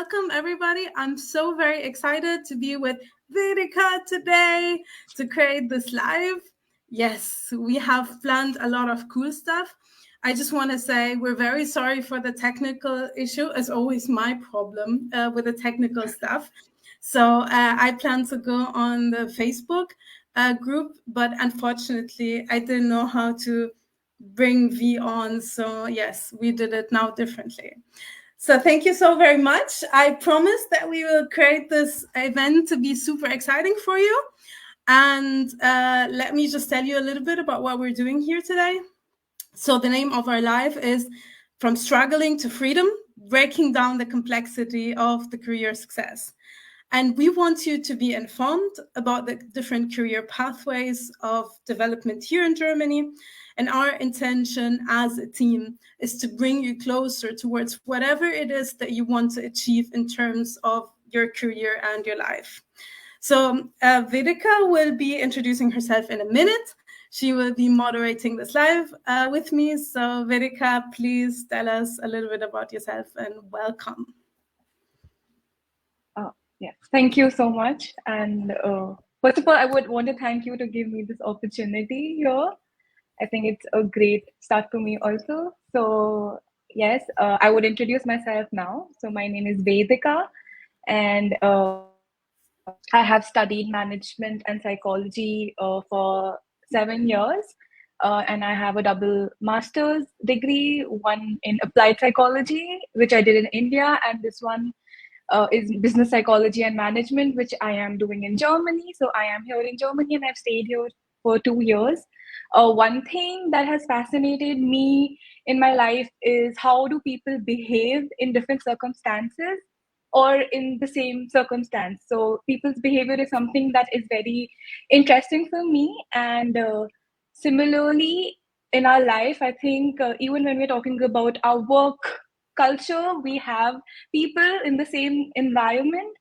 Welcome, everybody. I'm so very excited to be with Vedika today to create this live. Yes, we have planned a lot of cool stuff. I just want to say we're very sorry for the technical issue. It's always my problem with the technical stuff. So I plan to go on the Facebook group, but unfortunately, I didn't know how to bring V on. So yes, we did it now differently. So thank you so very much. I promise that we will create this event to be super exciting for you. And let me just tell you a little bit about what we're doing here today. So the name of our live is From Struggling to Freedom, Breaking Down the Complexity of the Career Success. And we want you to be informed about the different career pathways of development here in Germany. And our intention as a team is to bring you closer towards whatever it is that you want to achieve in terms of your career and your life. So Vedika will be introducing herself in a minute. She will be moderating this live with me. So Vedika, please tell us a little bit about yourself and welcome. Yes, thank you so much. And first of all, I would want to thank you to give me this opportunity here. I think it's a great start for me also. So yes, I would introduce myself now. So my name is Vedika, and I have studied management and psychology for 7 years. And I have a double master's degree, one in applied psychology, which I did in India, and this one is business psychology and management, which I am doing in Germany. So I am here in Germany and I've stayed here for 2 years. One thing that has fascinated me in my life is how do people behave in different circumstances or in the same circumstance. So people's behavior is something that is very interesting for me. And similarly, in our life, I think even when we're talking about our work culture, we have people in the same environment.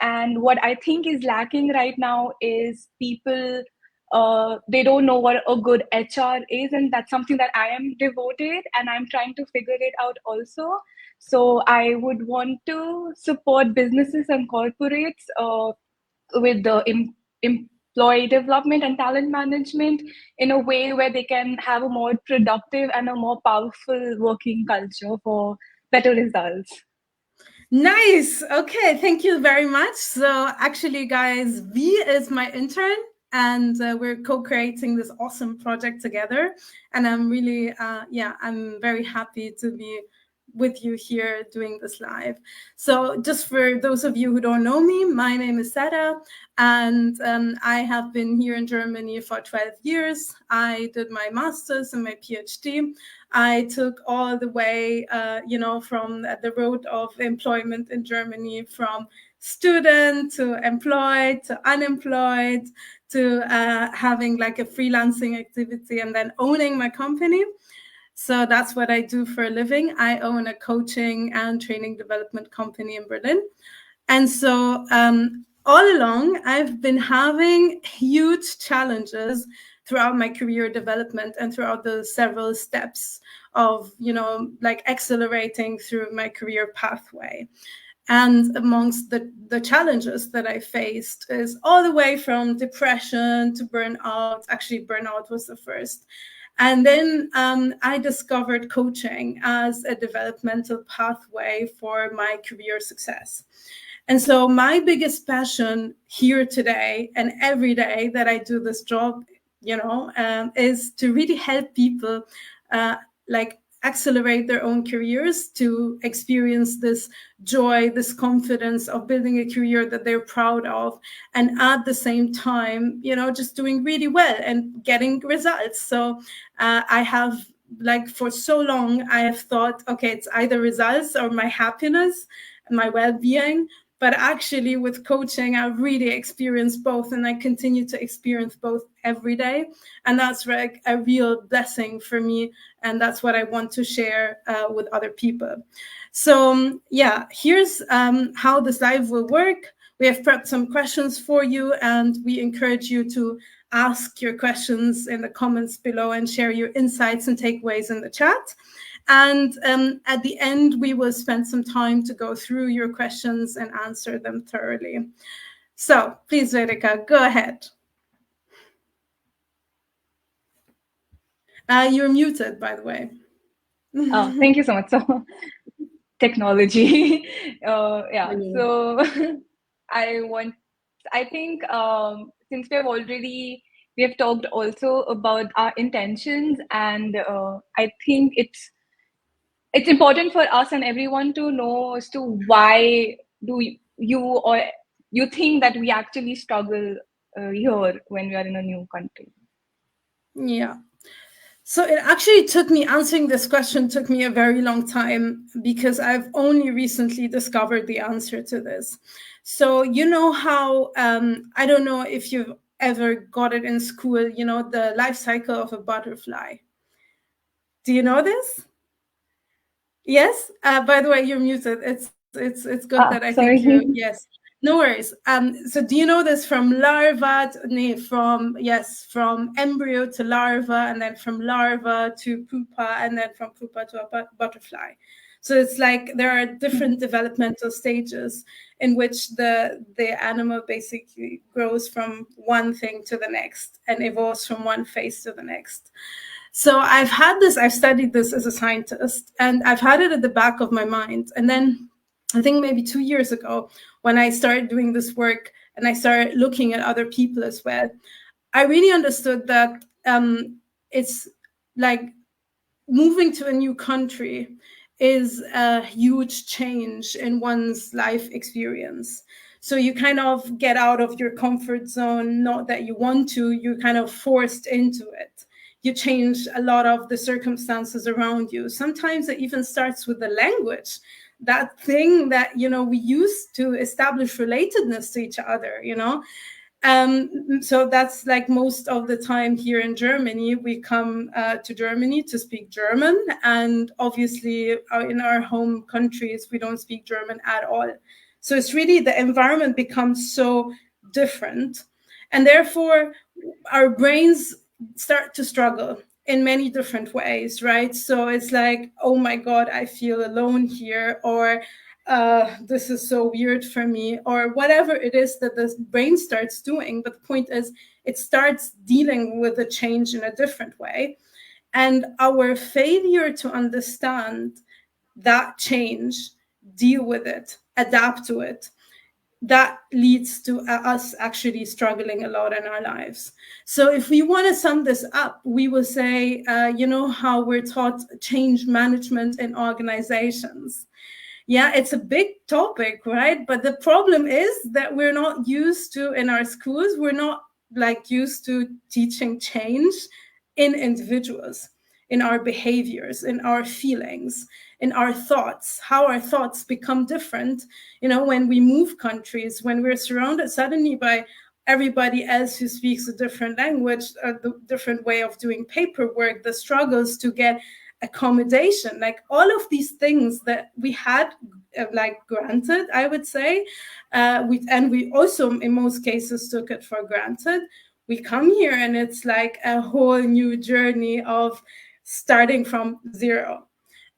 And what I think is lacking right now is people, they don't know what a good HR is. And that's something that I am devoted and I'm trying to figure it out also. So I would want to support businesses and corporates with the employee development and talent management in a way where they can have a more productive and a more powerful working culture for better results. Nice. Okay, thank you very much. So actually, guys, V is my intern, and we're co-creating this awesome project together. And I'm really, I'm very happy to be with you here doing this live. So just for those of you who don't know me, my name is Sarah, and I have been here in Germany for 12 years. I did my master's and my PhD. I took all the way, from the road of employment in Germany, from student to employed to unemployed to having like a freelancing activity and then owning my company. So that's what I do for a living. I own a coaching and training development company in Berlin. And so all along, I've been having huge challenges throughout my career development and throughout the several steps of, like accelerating through my career pathway. And amongst the challenges that I faced is all the way from depression to burnout. Actually, burnout was the first. And then I discovered coaching as a developmental pathway for my career success. And so my biggest passion here today and every day that I do this job, is to really help people accelerate their own careers, to experience this joy, this confidence of building a career that they're proud of, and at the same time, just doing really well and getting results. So I have, for so long, I have thought, okay, it's either results or my happiness and my well-being. But actually with coaching, I've really experienced both, and I continue to experience both every day. And that's like a real blessing for me. And that's what I want to share with other people. So here's how this live will work. We have prepped some questions for you, and we encourage you to ask your questions in the comments below and share your insights and takeaways in the chat. And at the end, we will spend some time to go through your questions and answer them thoroughly. So please, Vedika, go ahead. You're muted, by the way. Oh, thank you so much. So, technology. Yeah. So, I think since we have talked also about our intentions, and I think it's important for us and everyone to know as to why do you or you think that we actually struggle here when we are in a new country. Yeah. So it actually answering this question took me a very long time because I've only recently discovered the answer to this. So you know how, I don't know if you've ever got it in school, you know, the life cycle of a butterfly. Do you know this? Yes. By the way, you're muted. It's good that I think you. Sorry. Yes. No worries. So do you know this from larva? From embryo to larva, and then from larva to pupa, and then from pupa to a butterfly. So it's like there are different developmental stages in which the animal basically grows from one thing to the next and evolves from one phase to the next. So I've studied this as a scientist, and I've had it at the back of my mind. And then I think maybe 2 years ago, when I started doing this work and I started looking at other people as well, I really understood that it's like moving to a new country is a huge change in one's life experience. So you kind of get out of your comfort zone, not that you want to, you're kind of forced into it. You change a lot of the circumstances around you. Sometimes it even starts with the language, that thing that, you know, we use to establish relatedness to each other, you know. So that's like most of the time here in Germany, we come to Germany to speak German. And obviously in our home countries, we don't speak German at all. So it's really, the environment becomes so different. And therefore, our brains start to struggle in many different ways, right? So it's like, oh my God, I feel alone here, or this is so weird for me, or whatever it is that the brain starts doing. But the point is, it starts dealing with the change in a different way. And our failure to understand that change, deal with it, adapt to it, that leads to us actually struggling a lot in our lives. So if we want to sum this up, we will say, you know how we're taught change management in organizations. Yeah, it's a big topic, right? But the problem is that we're not used to, in our schools, we're not like used to teaching change in individuals, in our behaviors, in our feelings, in our thoughts, how our thoughts become different, you know, when we move countries, when we're surrounded suddenly by everybody else who speaks a different language, a different way of doing paperwork, the struggles to get accommodation, like all of these things that we had like granted, I would say, we also in most cases took it for granted. We come here and it's like a whole new journey of starting from zero.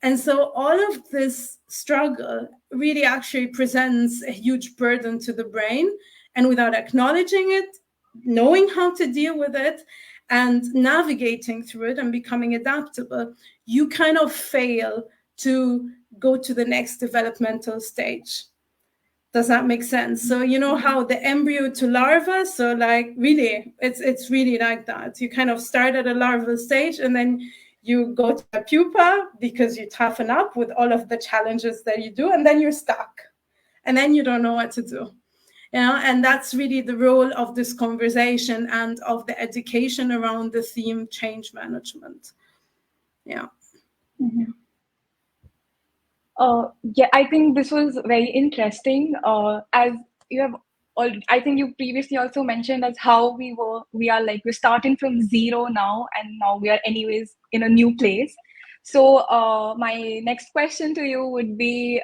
And so all of this struggle really actually presents a huge burden to the brain. And without acknowledging it, knowing how to deal with it, and navigating through it and becoming adaptable, you kind of fail to go to the next developmental stage. Does that make sense? So you know how the embryo to larva, so like really, it's really like that. You kind of start at a larval stage and then you go to a pupa because you toughen up with all of the challenges that you do, and then you're stuck. And then you don't know what to do. You know, and that's really the role of this conversation and of the education around the theme change management. Yeah. Mm-hmm. Yeah, I think this was very interesting. As you have, I think you previously also mentioned as how we are like we're starting from zero now, and now we are anyways in a new place. So, my next question to you would be,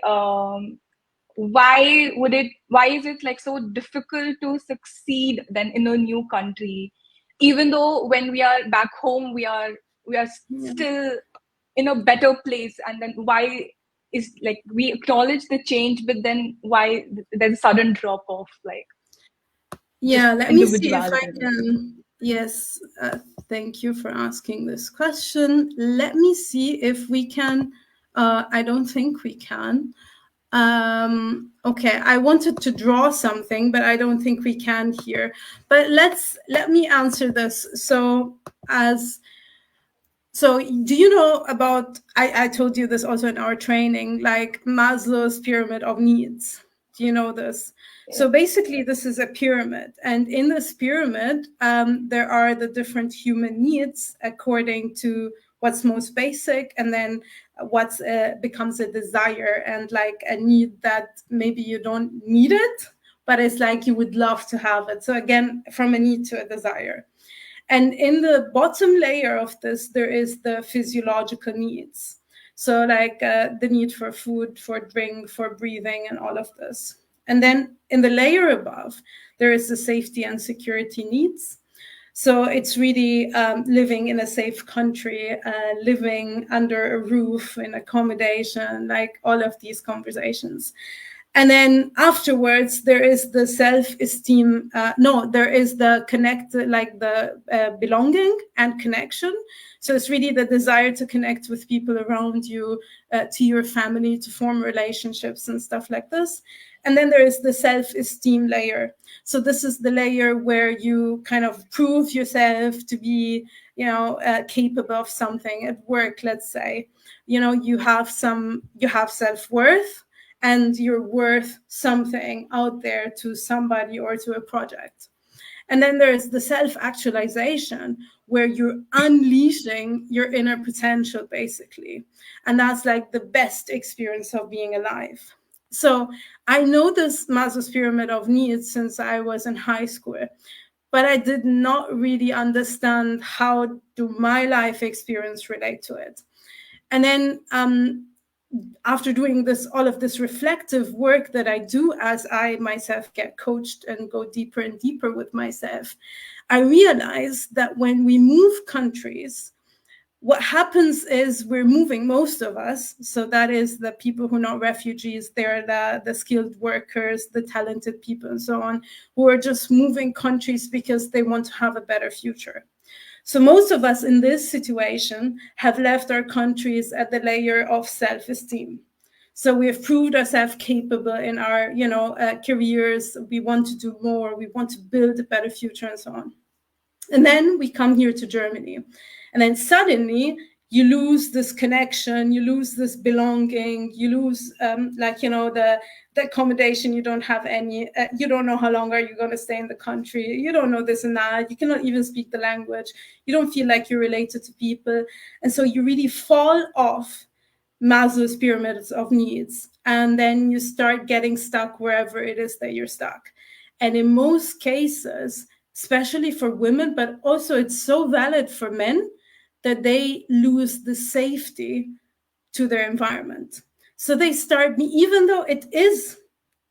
why is it like so difficult to succeed then in a new country, even though when we are back home we are still in a better place, and then why is like we acknowledge the change, but then why there's a sudden drop off, like just Yeah, let me see if I individuality, like. can. Yes, thank you for asking this question. Let me see if we can. I don't think we can. Okay, I wanted to draw something, but I don't think we can here. But let me answer this. As so do you know about, I told you this also in our training, like Maslow's pyramid of needs. Do you know this? So basically, this is a pyramid. And in this pyramid, there are the different human needs according to what's most basic, and then what's becomes a desire, and like a need that maybe you don't need it, but it's like you would love to have it. So again, from a need to a desire. And in the bottom layer of this, there is the physiological needs. So like the need for food, for drink, for breathing, and all of this. And then in the layer above, there is the safety and security needs. So it's really living in a safe country, living under a roof, in accommodation, like all of these conversations. And then afterwards, there is the self-esteem. No, there is the connect, like the belonging and connection. So it's really the desire to connect with people around you, to your family, to form relationships and stuff like this. And then there is the self-esteem layer. So this is the layer where you kind of prove yourself to be, capable of something at work, let's say. You have self-worth, and you're worth something out there to somebody or to a project. And then there's the self-actualization, where you're unleashing your inner potential, basically. And that's like the best experience of being alive. So I know this Maslow's pyramid of needs since I was in high school, but I did not really understand how do my life experience relate to it. And then after doing all of this reflective work that I do as I myself get coached and go deeper and deeper with myself, I realized that when we move countries, what happens is we're moving, most of us. So that is the people who are not refugees, they're the skilled workers, the talented people and so on, who are just moving countries because they want to have a better future. So most of us in this situation have left our countries at the layer of self-esteem. So we have proved ourselves capable in our, careers. We want to do more. We want to build a better future and so on. And then we come here to Germany. And then suddenly you lose this connection, you lose this belonging, you lose the accommodation. You don't have any, you don't know how long are you going to stay in the country. You don't know this and that. You cannot even speak the language. You don't feel like you're related to people. And so you really fall off Maslow's pyramids of needs. And then you start getting stuck wherever it is that you're stuck. And in most cases, especially for women, but also it's so valid for men, that they lose the safety to their environment. So they start, even though it is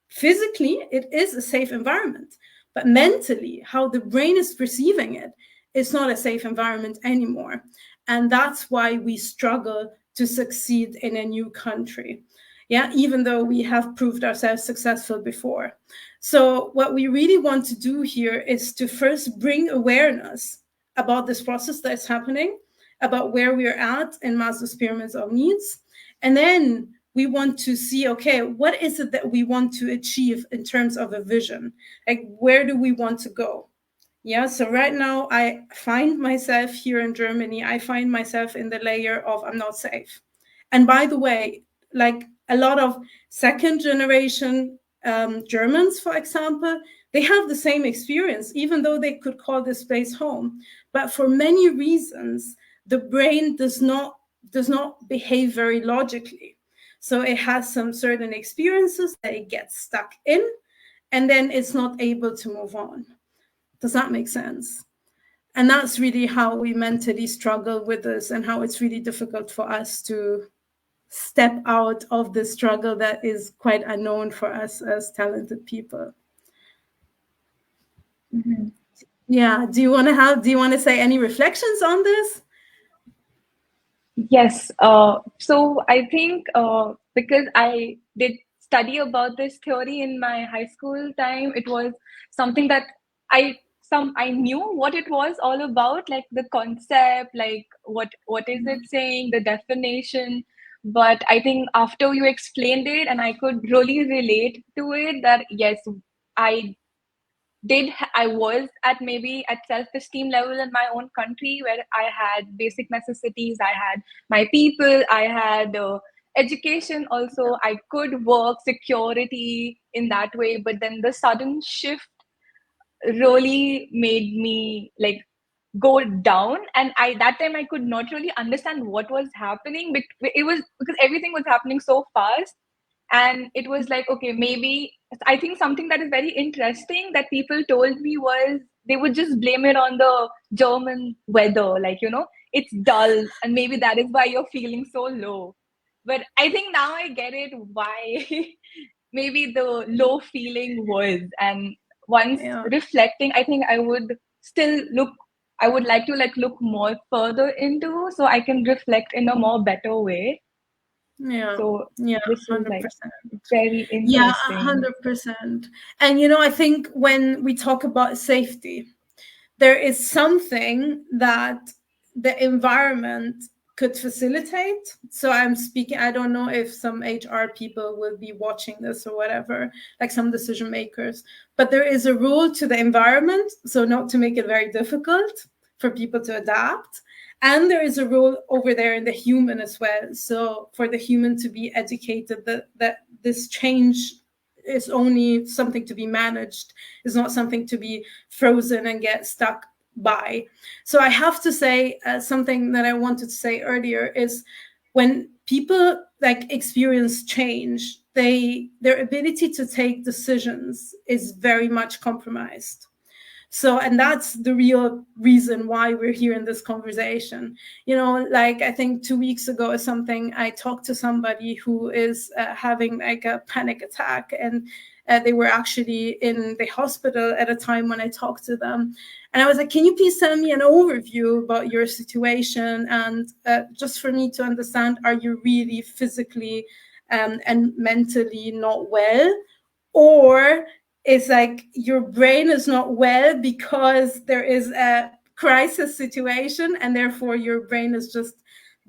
physically, it is a safe environment, but mentally, how the brain is perceiving it, it's not a safe environment anymore. And that's why we struggle to succeed in a new country. Yeah, even though we have proved ourselves successful before. So what we really want to do here is to first bring awareness about this process that's happening, about where we're at in Maslow's pyramids of needs. And then we want to see, okay, what is it that we want to achieve in terms of a vision? Like, where do we want to go? Yeah, so right now I find myself here in Germany. I find myself in the layer of I'm not safe. And by the way, like a lot of second generation Germans, for example, they have the same experience, even though they could call this place home. But for many reasons, the brain does not behave very logically. So it has some certain experiences that it gets stuck in, and then it's not able to move on. Does that make sense? And that's really how we mentally struggle with this, and how it's really difficult for us to step out of the struggle that is quite unknown for us as talented people. Mm-hmm. Yeah. Do you want to say any reflections on this? Yes. So I think because I did study about this theory in my high school time, it was something that I knew what it was all about, like the concept, like what is it saying, the definition. But I think after you explained it, and I could really relate to it, that yes, I I was at maybe at self-esteem level in my own country, where I had basic necessities, I had my people, I had education also, I could work, security in that way. But then the sudden shift really made me like go down, and I that time I could not really understand what was happening. It was because everything was happening so fast, and it was like, okay, maybe I think something that is very interesting that people told me was they would just blame it on the German weather, like, it's dull, and maybe that is why you're feeling so low. But I think now I get it why maybe the low feeling was. And once Yeah. reflecting, I think I would still look, I would like to like look more further into, so I can reflect in a more better way. Yeah. So Yeah. this is like 100%. very Yeah, interesting. 100%. And I think when we talk about safety, there is something that the environment could facilitate. So I'm speaking, I don't know if some HR people will be watching this or whatever, like some decision makers, but there is a rule to the environment. So not to make it very difficult for people to adapt. And there is a role over there in the human as well. So for the human to be educated that this change is only something to be managed, is not something to be frozen and get stuck by. So I have to say something that I wanted to say earlier is when people like experience change, their ability to take decisions is very much compromised. So, and that's the real reason why we're here in this conversation. Like I think 2 weeks ago or something, I talked to somebody who is having like a panic attack, and they were actually in the hospital at a time when I talked to them. And I was like, can you please tell me an overview about your situation? And just for me to understand, are you really physically and mentally not well? Or it's like your brain is not well because there is a crisis situation, and therefore your brain is just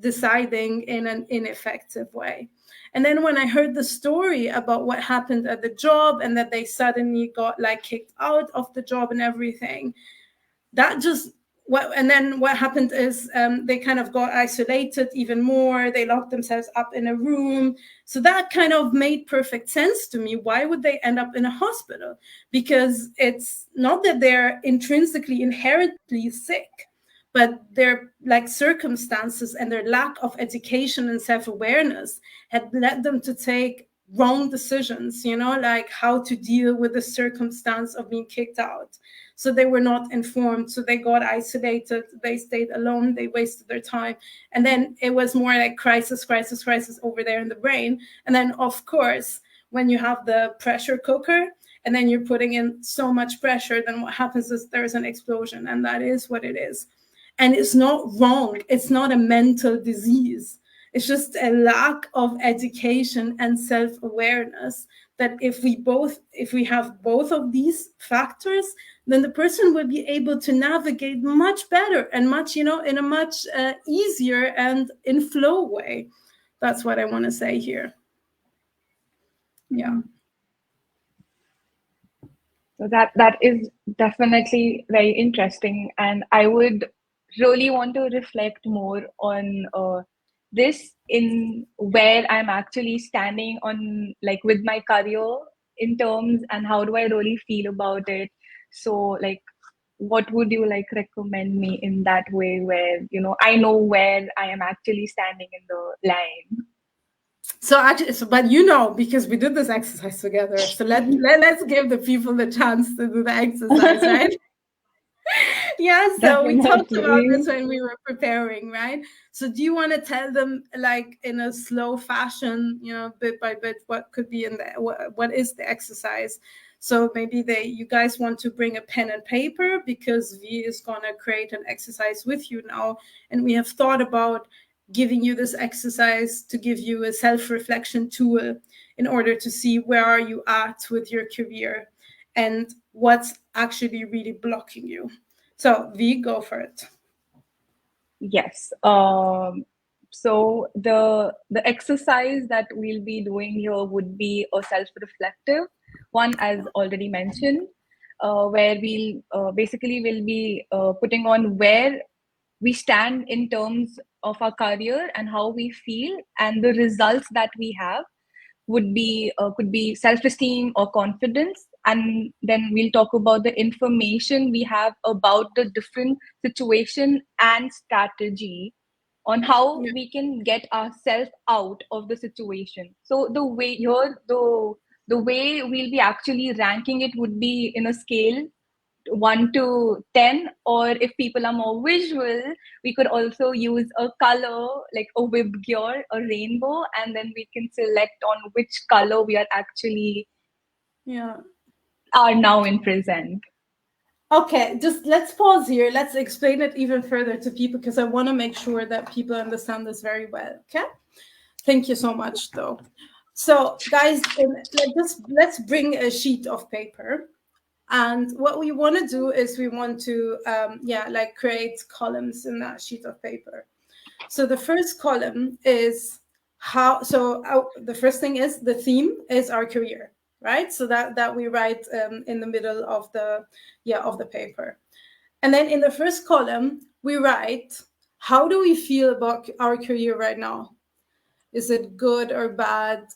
deciding in an ineffective way. And then when I heard the story about what happened at the job, and that they suddenly got like kicked out of the job and everything, that just and then what happened is they kind of got isolated even more. They locked themselves up in a room. So that kind of made perfect sense to me. Why would they end up in a hospital? Because it's not that they're intrinsically inherently sick, but their like circumstances and their lack of education and self-awareness had led them to take wrong decisions, like how to deal with the circumstance of being kicked out. So they were not informed. So they got isolated. They stayed alone. They wasted their time. And then it was more like crisis, crisis, crisis over there in the brain. And then, of course, when you have the pressure cooker and then you're putting in so much pressure, then what happens is there's an explosion. And that is what it is. And it's not wrong. It's not a mental disease. It's just a lack of education and self-awareness, that if we have both of these factors, then the person will be able to navigate much better and much, in a much easier and in flow way. That's what I want to say here. Yeah. So that is definitely very interesting, and I would really want to reflect more on this in where I'm actually standing on like with my career in terms, and how do I really feel about it. So like, what would you like recommend me in that way, where I know where I am actually standing in the line? So actually, but because we did this exercise together, so let's give the people the chance to do the exercise, right? Yeah, so we talked about this Definitely. when we were preparing, right? So do you want to tell them like in a slow fashion, bit by bit, what could be in the what is the exercise? So maybe you guys want to bring a pen and paper, because V is going to create an exercise with you now, and we have thought about giving you this exercise to give you a self-reflection tool in order to see where are you at with your career and what's actually really blocking you. So V, go for it. Yes. So the exercise that we'll be doing here would be a self-reflective one, as already mentioned, where we'll basically will be putting on where we stand in terms of our career and how we feel and the results that we have would be could be self-esteem or confidence, and then we'll talk about the information we have about the different situation and strategy on how Yeah. we can get ourselves out of the situation. So the way here the way we'll be actually ranking it would be in a scale 1 to 10, or if people are more visual, we could also use a color like a gear, a rainbow, and then we can select on which color we are actually Yeah. are now in present. Okay, just let's pause here. Let's explain it even further to people because I want to make sure that people understand this very well. Okay? Thank you so much, though. So, guys, let's bring a sheet of paper. And what we want to do is we want to, like create columns in that sheet of paper. So the first column is the first thing is the theme is our career, right? So that we write in the middle of the paper. And then in the first column, we write, how do we feel about our career right now? Is it good or bad?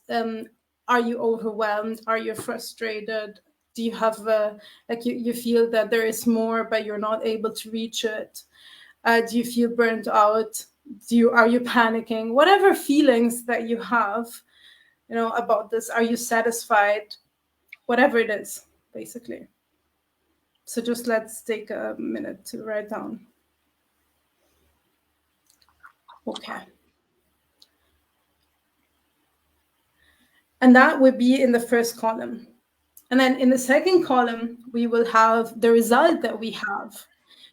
Are you overwhelmed? Are you frustrated? Do you have you feel that there is more, but you're not able to reach it? Do you feel burnt out? Are you panicking? Whatever feelings that you have, about this, are you satisfied? Whatever it is, basically. So just let's take a minute to write down. Okay. And that would be in the first column. And then in the second column, we will have the result that we have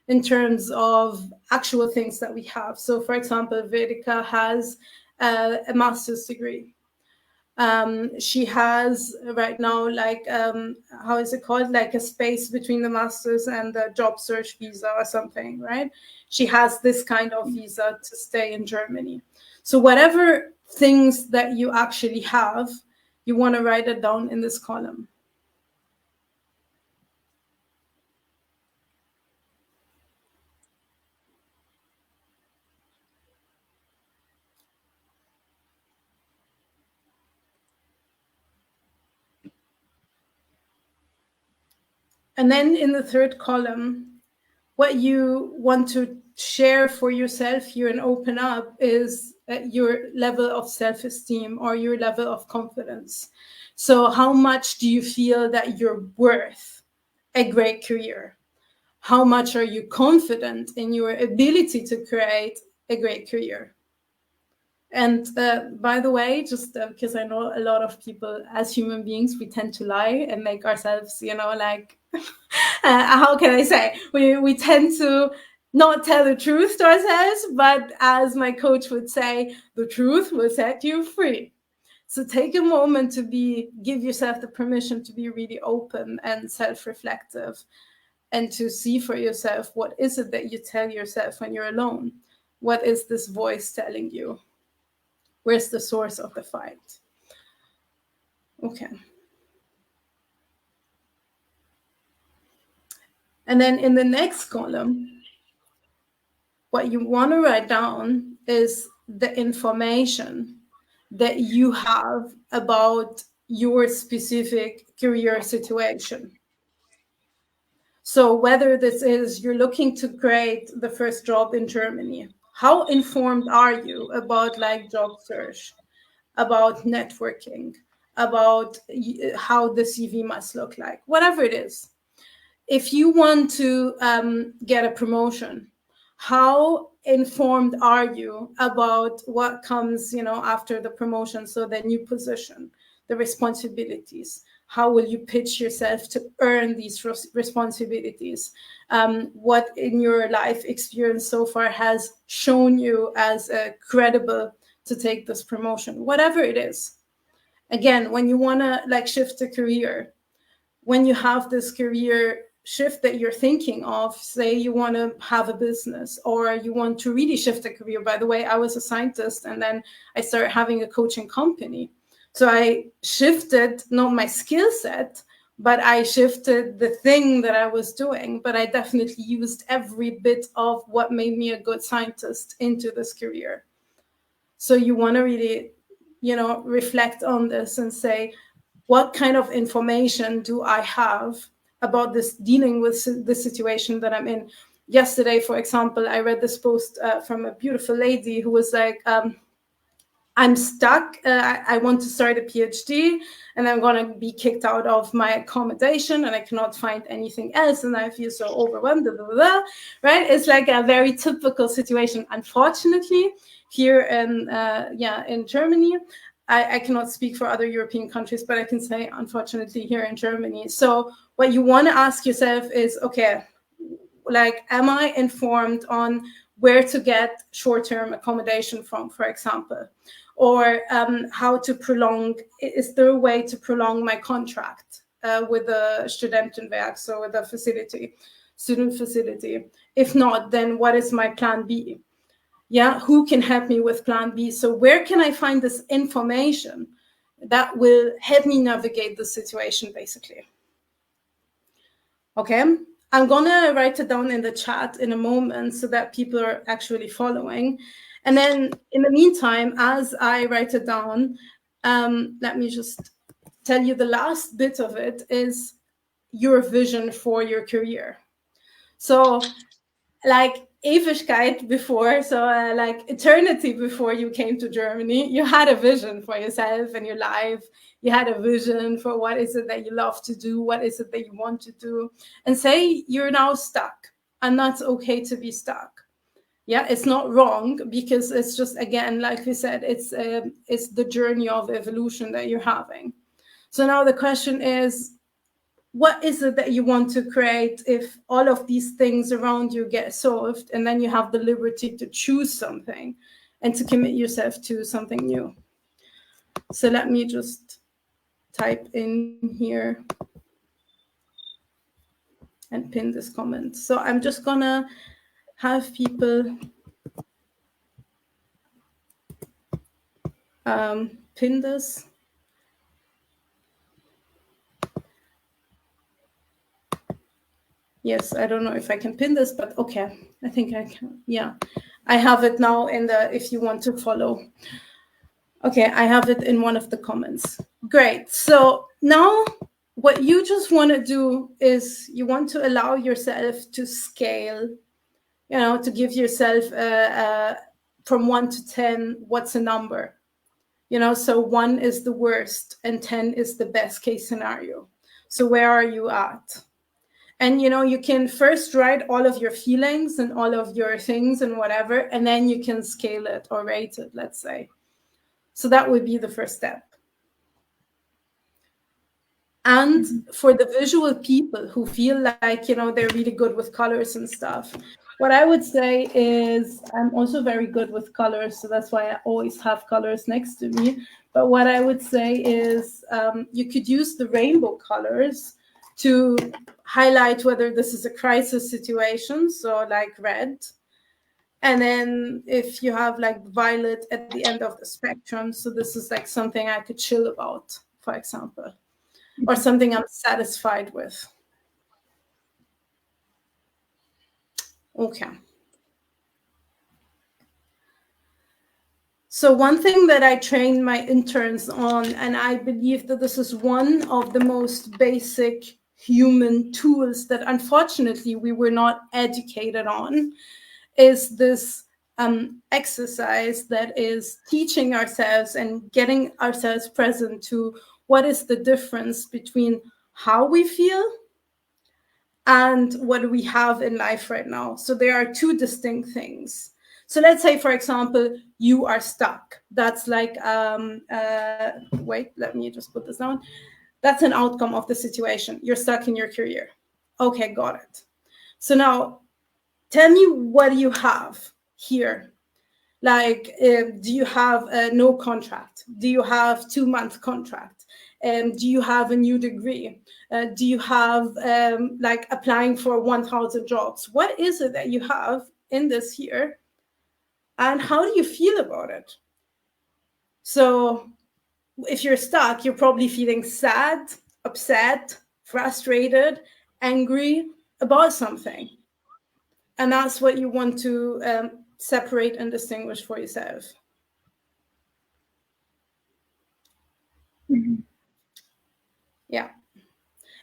in terms of actual things that we have. So, for example, Vedika has a master's degree. She has right now, how is it called? Like a space between the master's and the job search visa or something, right? She has this kind of visa to stay in Germany. So whatever things that you actually have, you want to write it down in this column. And then in the third column, what you want to share for yourself here and open up is your level of self-esteem or your level of confidence. So how much do you feel that you're worth a great career? How much are you confident in your ability to create a great career? And by the way, just because I know a lot of people as human beings, we tend to lie and make ourselves, how can I say? We tend to not tell the truth to ourselves, but as my coach would say, the truth will set you free. So take a moment to give yourself the permission to be really open and self-reflective and to see for yourself, what is it that you tell yourself when you're alone? What is this voice telling you? Where's the source of the fight? Okay. And then in the next column, what you want to write down is the information that you have about your specific career situation. So whether this is you're looking to create the first job in Germany, how informed are you about job search, about networking, about how the CV must look like, whatever it is. If you want to get a promotion, how informed are you about what comes, after the promotion? So the new position, the responsibilities. how will you pitch yourself to earn these responsibilities? What in your life experience so far has shown you as credible to take this promotion, whatever it is. Again, when you want to like shift a career, when you have this career shift that you're thinking of, say you want to have a business or you want to really shift a career. By the way, I was a scientist and then I started having a coaching company. So I shifted not my skill set, but I shifted the thing that I was doing. But I definitely used every bit of what made me a good scientist into this career. So you want to really, reflect on this and say, what kind of information do I have about this, dealing with the situation that I'm in? Yesterday, for example, I read this post from a beautiful lady who was like, I'm stuck. I want to start a PhD and I'm going to be kicked out of my accommodation and I cannot find anything else. And I feel so overwhelmed, blah, blah, blah, right? It's like a very typical situation. Unfortunately, here in Germany, I cannot speak for other European countries, but I can say, unfortunately, here in Germany. So what you want to ask yourself is, okay, like, am I informed on where to get short-term accommodation from, for example? Or how to prolong, is there a way to prolong my contract with the Studentenwerk, so with the facility, student facility? If not, then what is my plan B? Yeah, who can help me with plan B? So where can I find this information that will help me navigate the situation, basically? Okay, I'm gonna write it down in the chat in a moment so that people are actually following. And then in the meantime, as I write it down, let me just tell you the last bit of it is your vision for your career. So like Ewigkeit before, so like eternity before you came to Germany, you had a vision for yourself and your life. You had a vision for what is it that you love to do, what is it that you want to do, and say you're now stuck, and that's okay to be stuck. Yeah, it's not wrong, because it's just, again, like we said, it's the journey of evolution that you're having. So now the question is, what is it that you want to create if all of these things around you get solved, and then you have the liberty to choose something and to commit yourself to something new? So let me just type in here and pin this comment. So I'm just gonna have people pin this. Yes, I don't know if I can pin this, but okay, I think I can. Yeah, I have it now in the, if you want to follow. Okay, I have it in one of the comments. Great. So now what you just want to do is you want to allow yourself to scale, to give yourself from 1 to 10, what's a number? So 1 is the worst and 10 is the best case scenario. So where are you at? And, you can first write all of your feelings and all of your things and whatever, and then you can scale it or rate it, let's say. So that would be the first step. And for the visual people who feel like, they're really good with colors and stuff, what I would say is, I'm also very good with colors, so that's why I always have colors next to me. But what I would say is you could use the rainbow colors to highlight whether this is a crisis situation, so like red. And then if you have like violet at the end of the spectrum, so this is like something I could chill about, for example, or something I'm satisfied with. Okay. So one thing that I train my interns on, and I believe that this is one of the most basic human tools that unfortunately we were not educated on, is this exercise that is teaching ourselves and getting ourselves present to what is the difference between how we feel and what we have in life right now. So there are two distinct things. So let's say, for example, you are stuck. That's like, wait, let me just put this down. That's an outcome of the situation. You're stuck in your career. Okay, got it. So now tell me, what do you have here? Like, do you have a no contract? Do you have 2 month contract? Do you have a new degree? Do you have like applying for 1,000 jobs? What is it that you have in this here? And how do you feel about it? So if you're stuck, you're probably feeling sad, upset, frustrated, angry about something. And that's what you want to separate and distinguish for yourself. Mm-hmm. Yeah.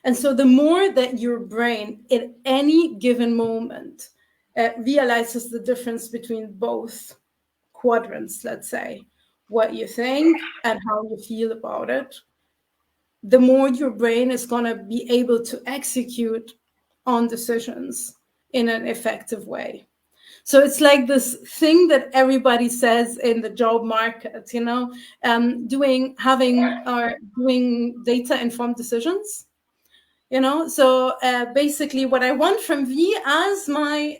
And so the more that your brain at any given moment realizes the difference between both quadrants, let's say, what you think and how you feel about it, the more your brain is going to be able to execute on decisions in an effective way. So it's like this thing that everybody says in the job market, you know, doing data informed decisions. You know, so basically what I want from V as my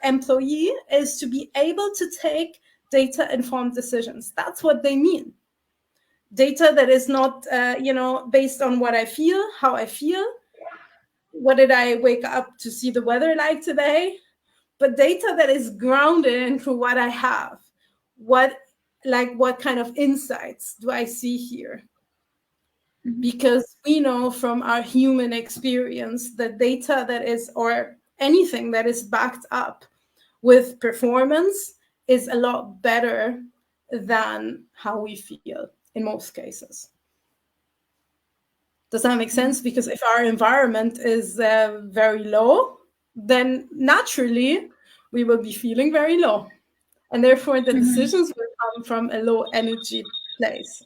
employee is to be able to take data informed decisions. That's what they mean. Data that is not, based on what I feel, how I feel. What did I wake up to see the weather like today? But data that is grounded into what I have. What kind of insights do I see here? Because we know from our human experience that data that is, or anything that is backed up with performance, is a lot better than how we feel in most cases. Does that make sense? Because if our environment is very low, then naturally we will be feeling very low. And therefore the decisions will come from a low energy place.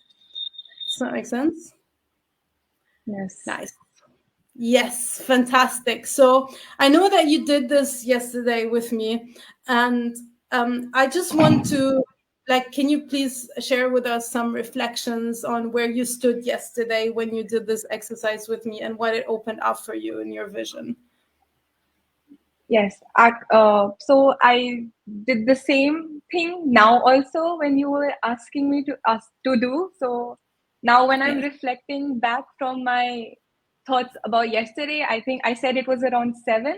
Does that make sense? Yes. Nice. Yes, fantastic. So I know that you did this yesterday with me, and I just want to, can you please share with us some reflections on where you stood yesterday when you did this exercise with me and what it opened up for you in your vision? Yes. So I did the same thing now also when you were asking me to do. So now when I'm Okay. reflecting back from my thoughts about yesterday, I think I said it was around 7.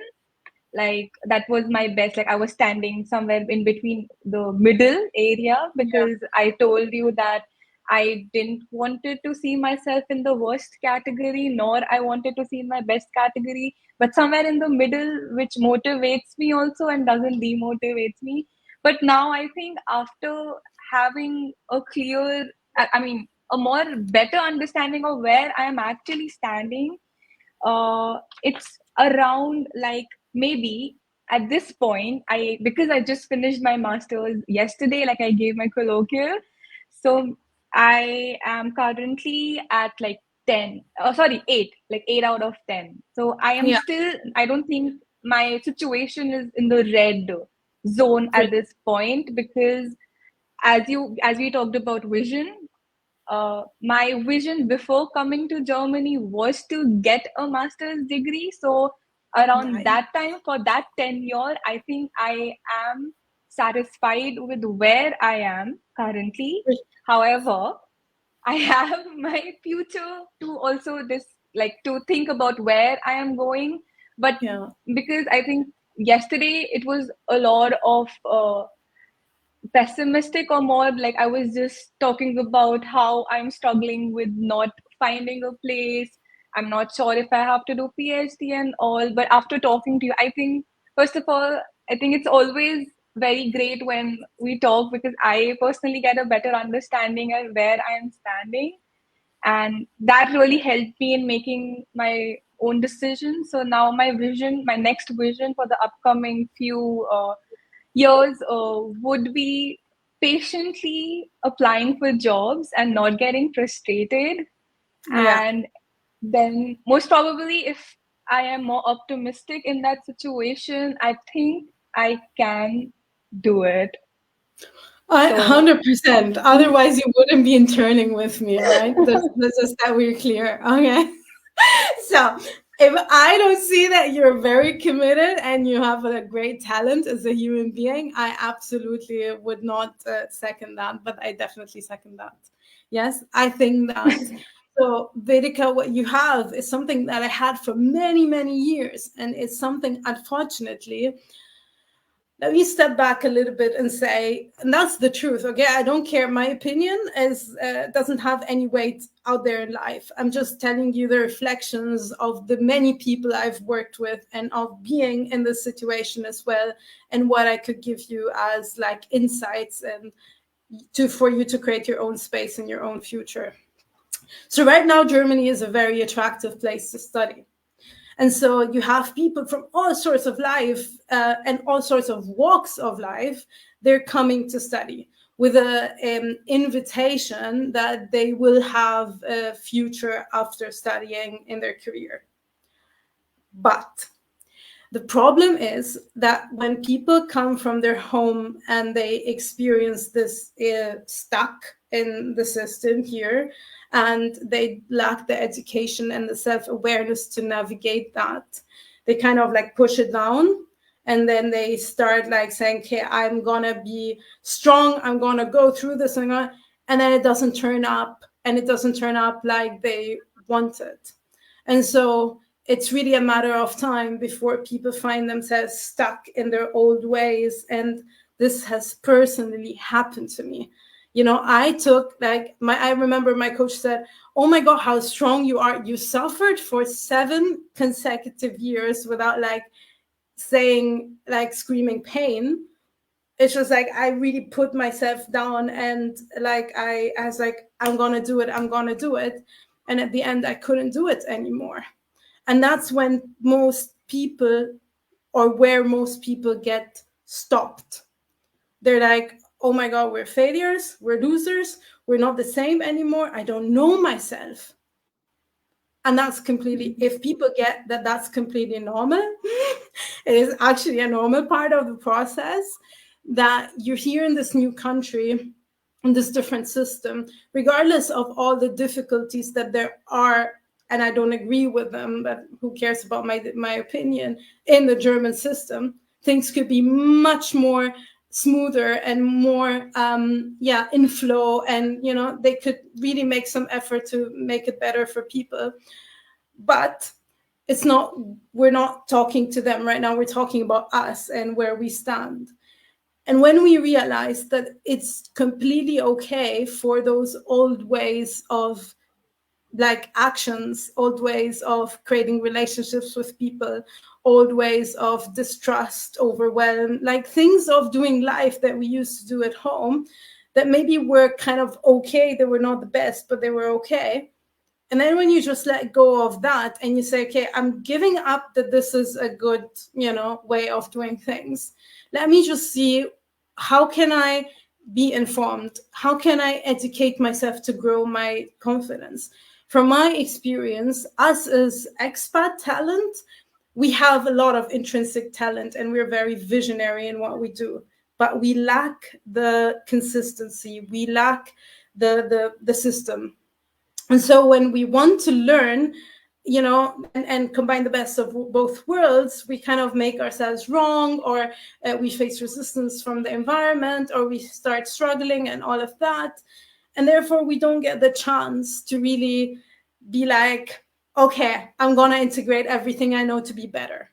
Like that was my best. Like I was standing somewhere in between the middle area Yeah. because I told you that I didn't wanted to see myself in the worst category, nor I wanted to see in my best category, but somewhere in the middle, which motivates me also and doesn't demotivates me. But now I think after having a clear, I mean, a more better understanding of where I am actually standing, it's around like maybe at this point I because I just finished my master's yesterday, like I gave my colloquial, so I am currently at like 10, oh sorry, 8, like 8 out of 10. So I am Yeah. still, I don't think my situation is in the red zone at Great. this point, because as we talked about vision, my vision before coming to Germany was to get a master's degree. So around Nice. that time, for that tenure, I think I am satisfied with where I am currently. Great. However, I have my future to also like to think about where I am going. But Yeah. because I think yesterday it was a lot of pessimistic, or more like I was just talking about how I'm struggling with not finding a place. I'm not sure if I have to do PhD and all. But after talking to you, I think, first of all, I think it's always very great when we talk, because I personally get a better understanding of where I am standing. And that really helped me in making my own decisions. So now my next vision for the upcoming few years would be patiently applying for jobs and not getting frustrated. Yeah. And then, most probably, if I am more optimistic in that situation, I think I can do it. So 100%. Otherwise, you wouldn't be interning with me, right? That's just that we're clear. Okay. So if I don't see that you're very committed and you have a great talent as a human being, I absolutely would not second that, but I definitely second that. Yes, I think that. So, Vedika, what you have is something that I had for many, many years. And it's something, unfortunately, let me step back a little bit and say, and that's the truth. Okay, I don't care. My opinion is doesn't have any weight out there in life. I'm just telling you the reflections of the many people I've worked with and of being in this situation as well, and what I could give you as like insights and to for you to create your own space and your own future. So right now, Germany is a very attractive place to study. And so you have people from all sorts of life and all sorts of walks of life. They're coming to study with an invitation that they will have a future after studying in their career. But the problem is that when people come from their home and they experience this stuck in the system here, and they lack the education and the self-awareness to navigate that, they kind of like push it down. And then they start like saying, okay, I'm gonna be strong, I'm gonna go through this, and then it doesn't turn up, and it doesn't turn up like they wanted. And so it's really a matter of time before people find themselves stuck in their old ways. And this has personally happened to me. You know, I took like I remember my coach said, oh my God, how strong you are. You suffered for 7 consecutive years without like saying, like screaming pain. It's just like I really put myself down and like I was like, I'm gonna do it, I'm gonna do it. And at the end, I couldn't do it anymore. And that's when most people, or where most people get stopped. They're like, oh my God, we're failures, we're losers, we're not the same anymore. I don't know myself. And that's completely, if people get that that's completely normal, it is actually a normal part of the process, that you're here in this new country, in this different system, regardless of all the difficulties that there are. And I don't agree with them, but who cares about my opinion, in the German system, things could be much more smoother and more inflow, and you know, they could really make some effort to make it better for people. But it's not, we're not talking to them right now, we're talking about us and where we stand. And when we realize that it's completely okay for those old ways of like actions, old ways of creating relationships with people, old ways of distrust, overwhelm, like things of doing life that we used to do at home, that maybe were kind of okay, they were not the best, but they were okay. And then when you just let go of that and you say, okay, I'm giving up that this is a good, you know, way of doing things. Let me just see, how can I be informed? How can I educate myself to grow my confidence? From my experience, us as expat talent, we have a lot of intrinsic talent and we're very visionary in what we do, but we lack the consistency. We lack the system. And so when we want to learn, you know, and combine the best of both worlds, we kind of make ourselves wrong, or we face resistance from the environment, or we start struggling and all of that. And therefore, we don't get the chance to really be like, okay, I'm going to integrate everything I know to be better.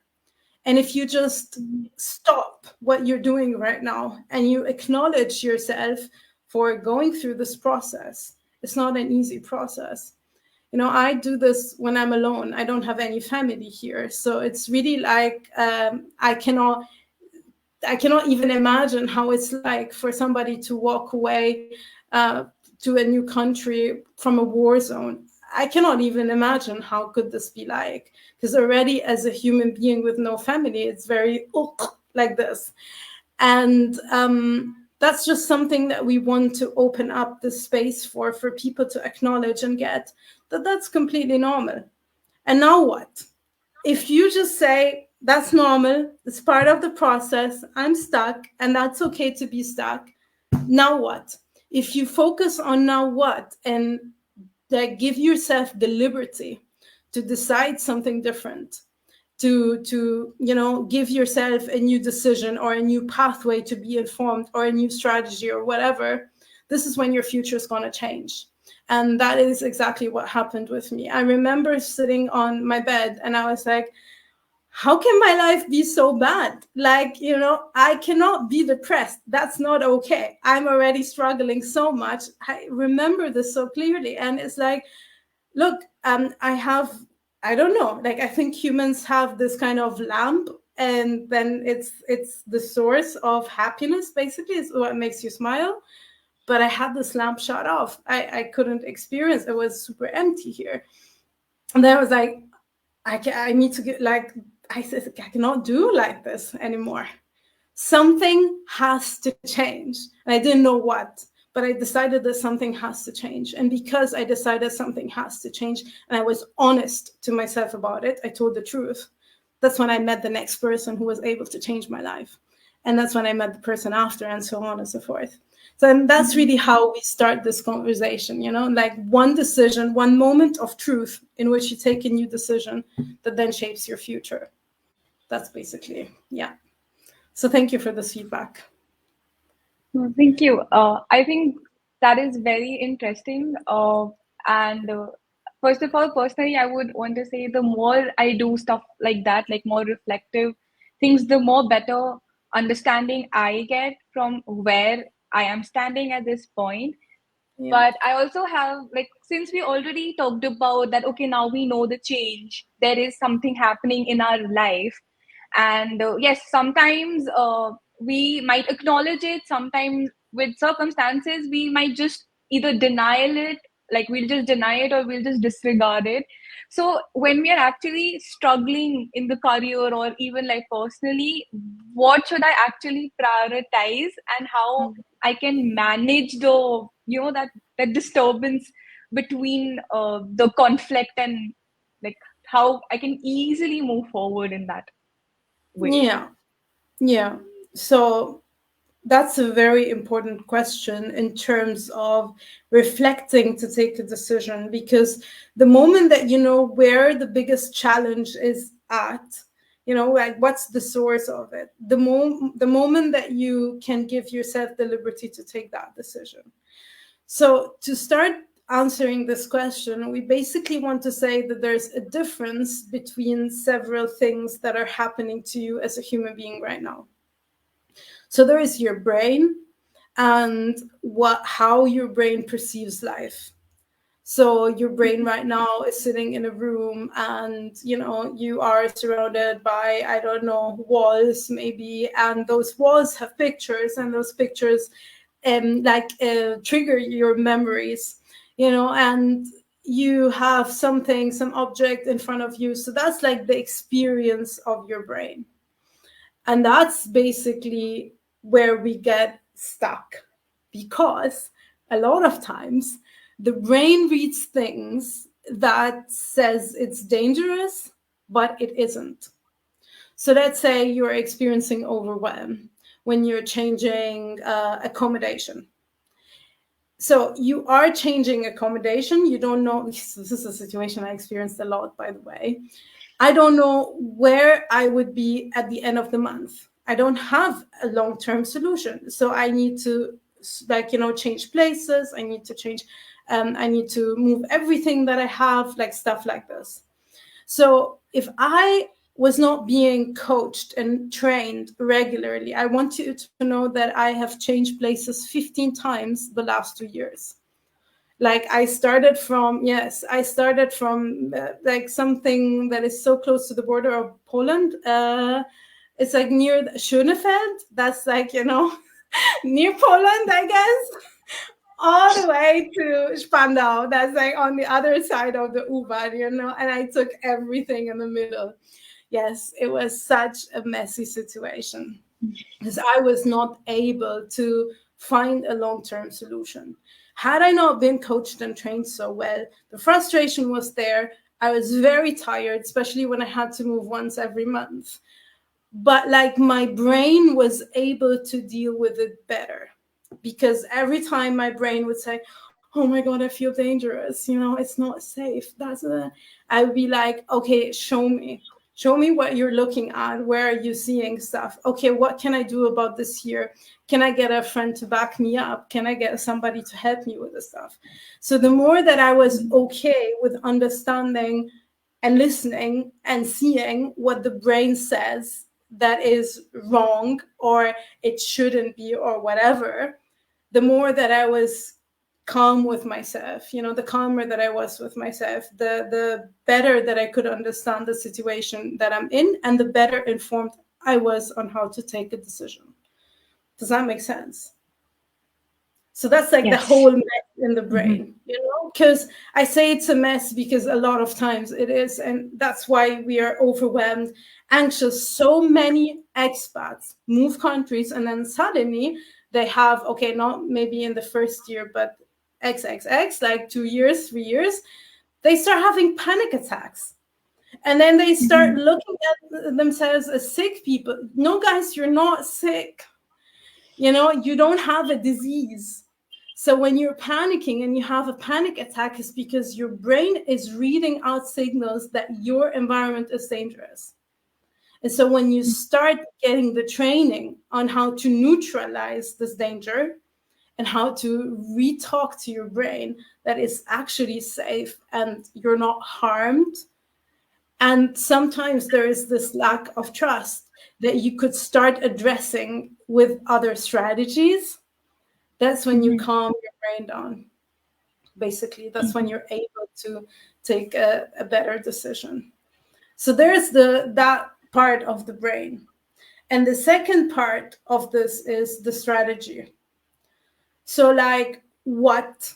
And if you just stop what you're doing right now and you acknowledge yourself for going through this process, it's not an easy process. You know, I do this when I'm alone. I don't have any family here. So it's really like I cannot even imagine how it's like for somebody to walk away to a new country from a war zone. I cannot even imagine how could this be like, because already as a human being with no family, it's very like this. And that's just something that we want to open up the space for people to acknowledge and get that that's completely normal. And now what? If you just say, that's normal, it's part of the process, I'm stuck, and that's okay to be stuck, Now what? If you focus on now what and like give yourself the liberty to decide something different, to give yourself a new decision or a new pathway to be informed or a new strategy or whatever, this is when your future is going to change. And that is exactly what happened with me. I remember sitting on my bed and I was like, how can my life be so bad? Like, I cannot be depressed. That's not okay. I'm already struggling so much. I remember this so clearly. And it's like, look, I don't know, like I think humans have this kind of lamp, and then it's the source of happiness, basically. It's what makes you smile. But I had this lamp shut off. I couldn't experience, it was super empty here. And then I was like, I need to get, like, I said, I cannot do like this anymore. Something has to change. And I didn't know what, but I decided that something has to change. And because I decided something has to change, and I was honest to myself about it, I told the truth. That's when I met the next person who was able to change my life. And that's when I met the person after, and so on and so forth. So that's really how we start this conversation, like one decision, one moment of truth in which you take a new decision that then shapes your future. That's basically, yeah. So thank you for this feedback. Thank you. I think that is very interesting. And first of all, personally, I would want to say the more I do stuff like that, like more reflective things, the more better understanding I get from where I am standing at this point. Yeah. But I also have, like, since we already talked about that, okay, now we know the change, there is something happening in our life. And yes, sometimes we might acknowledge it, sometimes with circumstances we might just either denial it, like we'll just deny it or we'll just disregard it. So when we are actually struggling in the career or even like personally, what should I actually prioritize, and how I can manage the, that disturbance between the conflict, and like how I can easily move forward in that way. Yeah. So that's a very important question in terms of reflecting to take a decision, because the moment that you know where the biggest challenge is at, like what's the source of it, the moment that you can give yourself the liberty to take that decision. So to start answering this question, we basically want to say that there's a difference between several things that are happening to you as a human being right now. So there is your brain and how your brain perceives life. So your brain right now is sitting in a room, and you are surrounded by, I don't know, walls maybe, and those walls have pictures, and those pictures trigger your memories, and you have some object in front of you. So that's like the experience of your brain. And that's basically where we get stuck, because a lot of times the brain reads things that says it's dangerous, but it isn't. So let's say you're experiencing overwhelm when you're changing accommodation. So you are changing accommodation. You don't know. This is a situation I experienced a lot, by the way. I don't know where I would be at the end of the month. I don't have a long-term solution. So I need to, change places. I need to change, I need to move everything that I have, like stuff like this. So if I was not being coached and trained regularly, I want you to know that I have changed places 15 times the last 2 years. Like I started from like something that is so close to the border of Poland. It's like near Schönefeld. That's like, near Poland, I guess. All the way to Spandau. That's like on the other side of the U-Bahn, and I took everything in the middle. Yes, it was such a messy situation because I was not able to find a long-term solution. Had I not been coached and trained so well, the frustration was there. I was very tired, especially when I had to move once every month. But like my brain was able to deal with it better. because every time my brain would say, oh my God, I feel dangerous, it's not safe. I would be like, okay, show me what you're looking at. Where are you seeing stuff? Okay, what can I do about this here? Can I get a friend to back me up? Can I get somebody to help me with the stuff? So the more that I was okay with understanding and listening and seeing what the brain says that is wrong or it shouldn't be or whatever, the more that I was calm with myself, the calmer that I was with myself, the better that I could understand the situation that I'm in, and the better informed I was on how to take a decision. Does that make sense? So that's like the Yes. whole mess in the brain, because I say it's a mess because a lot of times it is. And that's why we are overwhelmed, anxious. So many expats move countries and then suddenly they have, okay, not maybe in the first year, but XXX, like 2 years, 3 years, they start having panic attacks. And then they start looking at themselves as sick people. No, guys, you're not sick. You don't have a disease. So when you're panicking and you have a panic attack, it's because your brain is reading out signals that your environment is dangerous. And so when you start getting the training on how to neutralize this danger and how to re-talk to your brain that is actually safe and you're not harmed, and sometimes there is this lack of trust that you could start addressing with other strategies, that's when you calm your brain down. Basically, that's when you're able to take a better decision. So there's that part of the brain. And the second part of this is the strategy. So like, what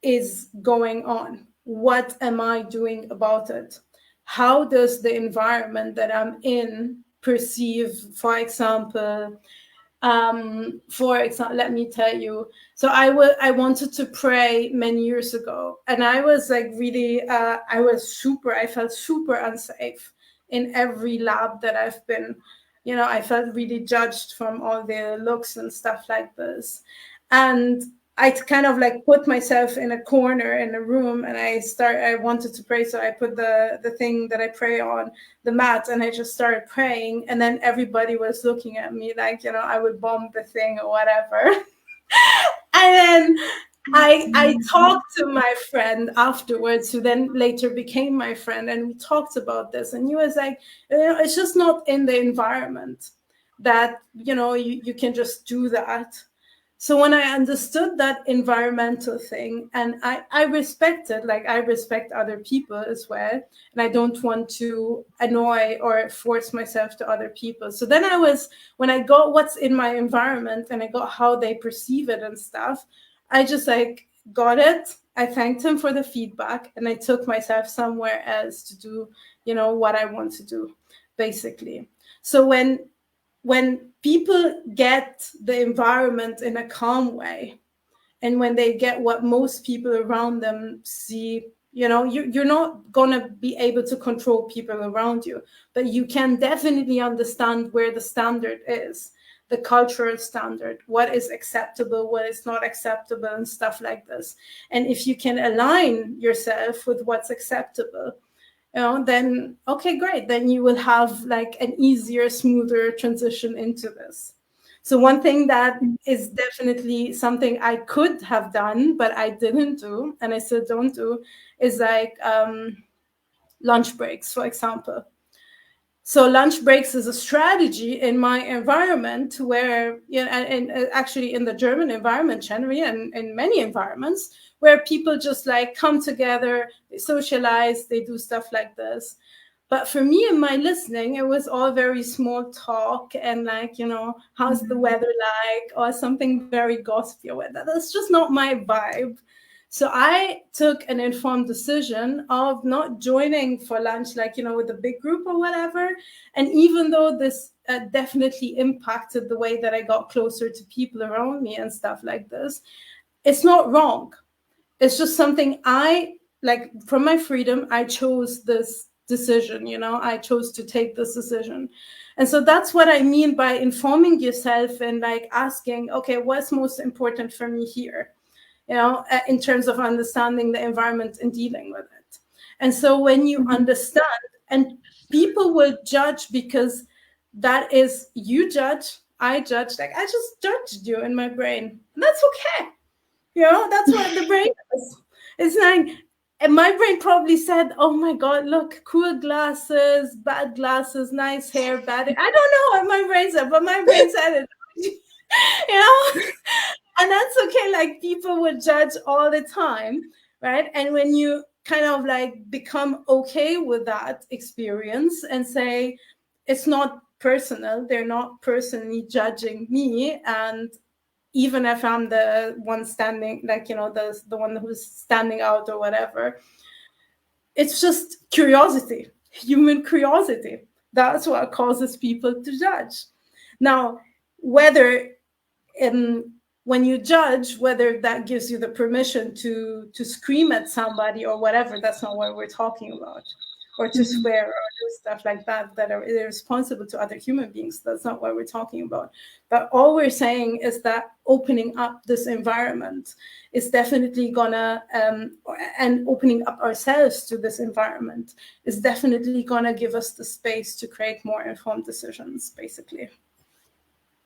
is going on? What am I doing about it? How does the environment that I'm in perceive, for example, let me tell you. So I wanted to pray many years ago, and I was like really, I felt super unsafe in every lab that I've been. I felt really judged from all the looks and stuff like this, and I kind of like put myself in a corner in a room, and I wanted to pray. So I put the thing that I pray on the mat, and I just started praying. And then everybody was looking at me like, I would bomb the thing or whatever. And then I talked to my friend afterwards, who then later became my friend, and we talked about this. And he was like, it's just not in the environment that, you can just do that. So when I understood that environmental thing, and I respect it, like I respect other people as well, and I don't want to annoy or force myself to other people. So then when I got what's in my environment and I got how they perceive it and stuff, I just like got it. I thanked him for the feedback, and I took myself somewhere else to do, what I want to do, basically. So when people get the environment in a calm way, and when they get what most people around them see, you're not going to be able to control people around you, but you can definitely understand where the standard is, the cultural standard, what is acceptable, what is not acceptable, and stuff like this. And if you can align yourself with what's acceptable, then okay, great. Then you will have like an easier, smoother transition into this. So one thing that is definitely something I could have done, but I didn't do, and I still don't do, is like lunch breaks, for example. So lunch breaks is a strategy in my environment where, and actually in the German environment generally, and in many environments, where people just like come together, they socialize, they do stuff like this. But for me in my listening, it was all very small talk and like, how's the weather like, or something very gossipy or whatever. That's just not my vibe. So I took an informed decision of not joining for lunch, like, with a big group or whatever. And even though this definitely impacted the way that I got closer to people around me and stuff like this, it's not wrong. It's just something from my freedom, I chose this decision, I chose to take this decision. And so that's what I mean by informing yourself and like asking, okay, what's most important for me here, in terms of understanding the environment and dealing with it. And so when you understand, and people will judge because that is, you judge, I judge, like I just judged you in my brain. And that's okay. That's what the brain does. It's like, and my brain probably said, oh my God, look, cool glasses, bad glasses, nice hair, bad hair. I don't know what my brain said, but my brain said it. And that's okay. Like people would judge all the time, right? And when you kind of like become okay with that experience and say, it's not personal, they're not personally judging me, and even if I'm the one standing, like, the one who's standing out or whatever, it's just curiosity, human curiosity. That's what causes people to judge. Now, whether when you judge, whether that gives you the permission to scream at somebody or whatever, that's not what we're talking about. Or to swear or do stuff like that are irresponsible to other human beings. That's not what we're talking about. But all we're saying is that opening up this environment is definitely gonna, and opening up ourselves to this environment is definitely gonna give us the space to create more informed decisions, basically.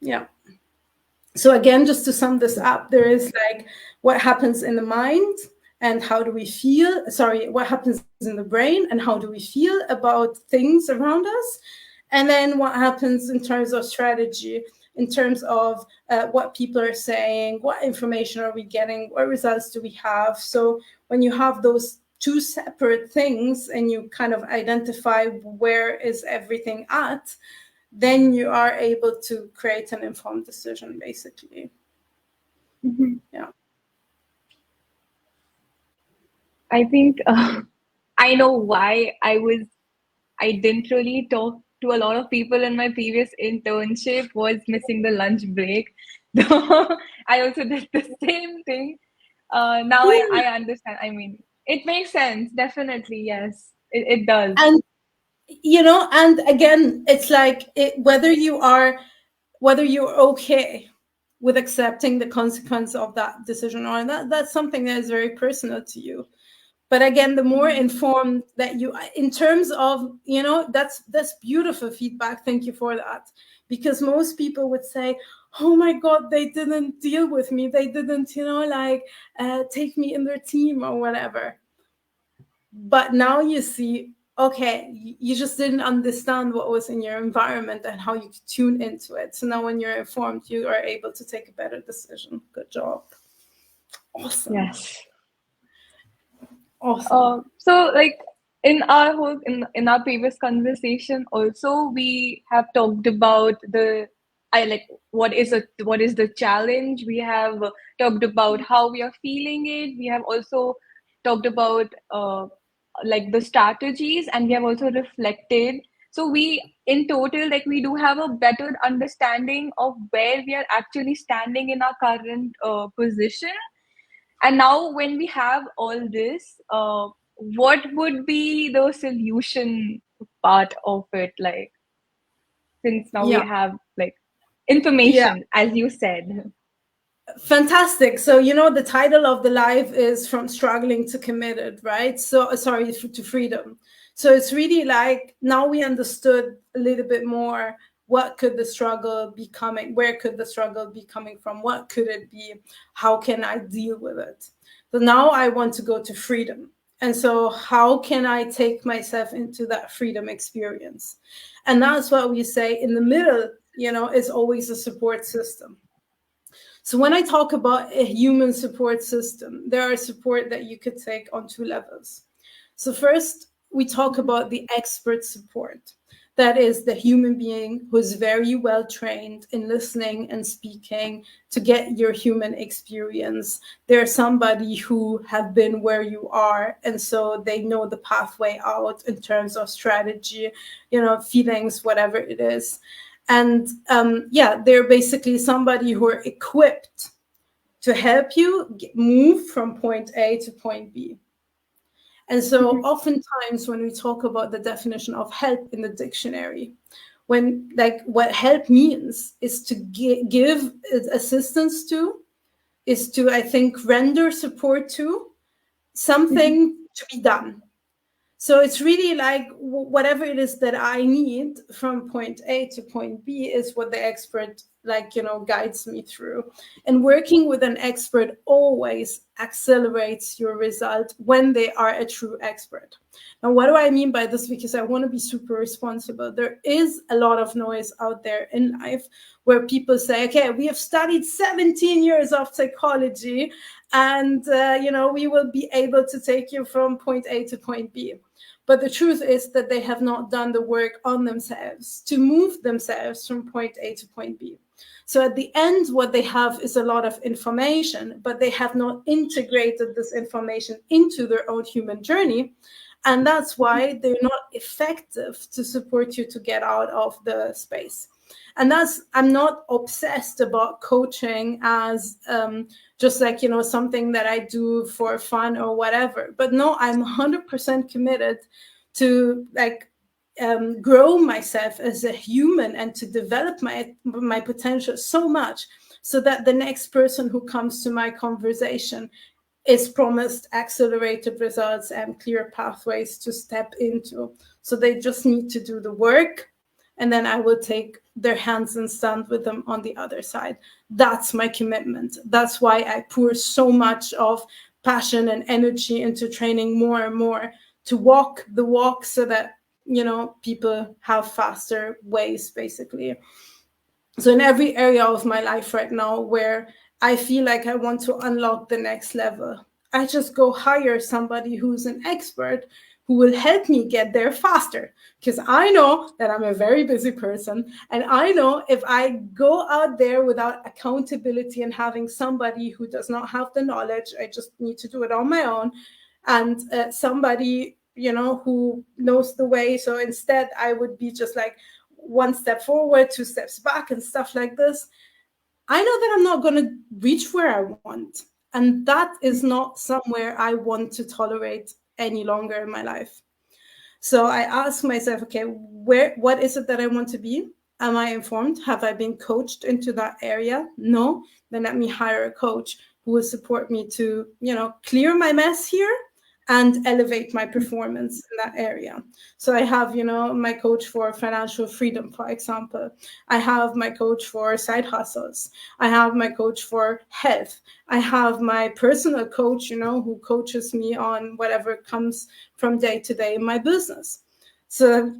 Yeah. So again, just to sum this up, there is like what happens in the mind and how do we feel, what happens in the brain and how do we feel about things around us. And then what happens in terms of strategy, in terms of what people are saying, what information are we getting, what results do we have. So when you have those two separate things and you kind of identify where is everything at, then you are able to create an informed decision, basically. Yeah. I think I know why I didn't really talk to a lot of people in my previous internship, was missing the lunch break. I also did the same thing. Now I understand. I mean, it makes sense. Definitely, yes, it does. And and again, it's like whether you're okay with accepting the consequence of that decision or not, that's something that is very personal to you. But again, the more informed that you, in terms of, that's beautiful feedback. Thank you for that. Because most people would say, oh my God, they didn't deal with me. They didn't, take me in their team or whatever. But now you see, okay, you just didn't understand what was in your environment and how you could tune into it. So now when you're informed, you are able to take a better decision. Good job. Awesome. Yes. Awesome. So like in our in our previous conversation also, we have talked about what is the challenge. We have talked about how we are feeling it. We have also talked about like the strategies, and we have also reflected. So we in total, like, we do have a better understanding of where we are actually standing in our current position. And now when we have all this, what would be the solution part of it? Like, since now we have like information, as you said. Fantastic. So, the title of the live is From Struggling to Committed, right? So, sorry, to freedom. So it's really like, now we understood a little bit more, what could the struggle be coming? Where could the struggle be coming from? What could it be? How can I deal with it? So now I want to go to freedom. And so how can I take myself into that freedom experience? And that's what we say in the middle, is always a support system. So when I talk about a human support system, there are support that you could take on two levels. So first, we talk about the expert support. That is the human being who is very well trained in listening and speaking to get your human experience. They're somebody who have been where you are, and so they know the pathway out in terms of strategy, feelings, whatever it is. And they're basically somebody who are equipped to help you move from point A to point B. And so oftentimes when we talk about the definition of help in the dictionary, when like what help means is to give assistance to, is to, I think, render support to something to be done. So it's really like whatever it is that I need from point A to point B is what the expert, like, you know, guides me through. And working with an expert always accelerates your result when they are a true expert. Now, what do I mean by this? Because I want to be super responsible. There is a lot of noise out there in life where people say, okay, we have studied 17 years of psychology and, you know, we will be able to take you from point A to point B. But the truth is that they have not done the work on themselves to move themselves from point A to point B. So at the end, what they have is a lot of information, but they have not integrated this information into their own human journey. And that's why they're not effective to support you to get out of the space. And that's, I'm not obsessed about coaching as just like, you know, something that I do for fun or whatever. But no, I'm 100% committed to like grow myself as a human and to develop my potential so much so that the next person who comes to my conversation is promised accelerated results and clear pathways to step into. So they just need to do the work, and then I will take their hands and stand with them on the other side. That's my commitment. That's why I pour so much of passion and energy into training more and more to walk the walk so that, you know, people have faster ways, basically. So in every area of my life right now where I feel like I want to unlock the next level, I just go hire somebody who's an expert who will help me get there faster. Because I know that I'm a very busy person. And I know if I go out there without accountability and having somebody who does not have the knowledge, I just need to do it on my own. And somebody, you know, who knows the way. So instead, I would be just like one step forward, two steps back and stuff like this. I know that I'm not going to reach where I want. And that is not somewhere I want to tolerate any longer in my life. So I ask myself, okay, what is it that I want to be? Am I informed? Have I been coached into that area? No. Then let me hire a coach who will support me to, you know, clear my mess here and elevate my performance in that area. So I have, you know, my coach for financial freedom, for example. I have my coach for side hustles. I have my coach for health. I have my personal coach, you know, who coaches me on whatever comes from day to day in my business. So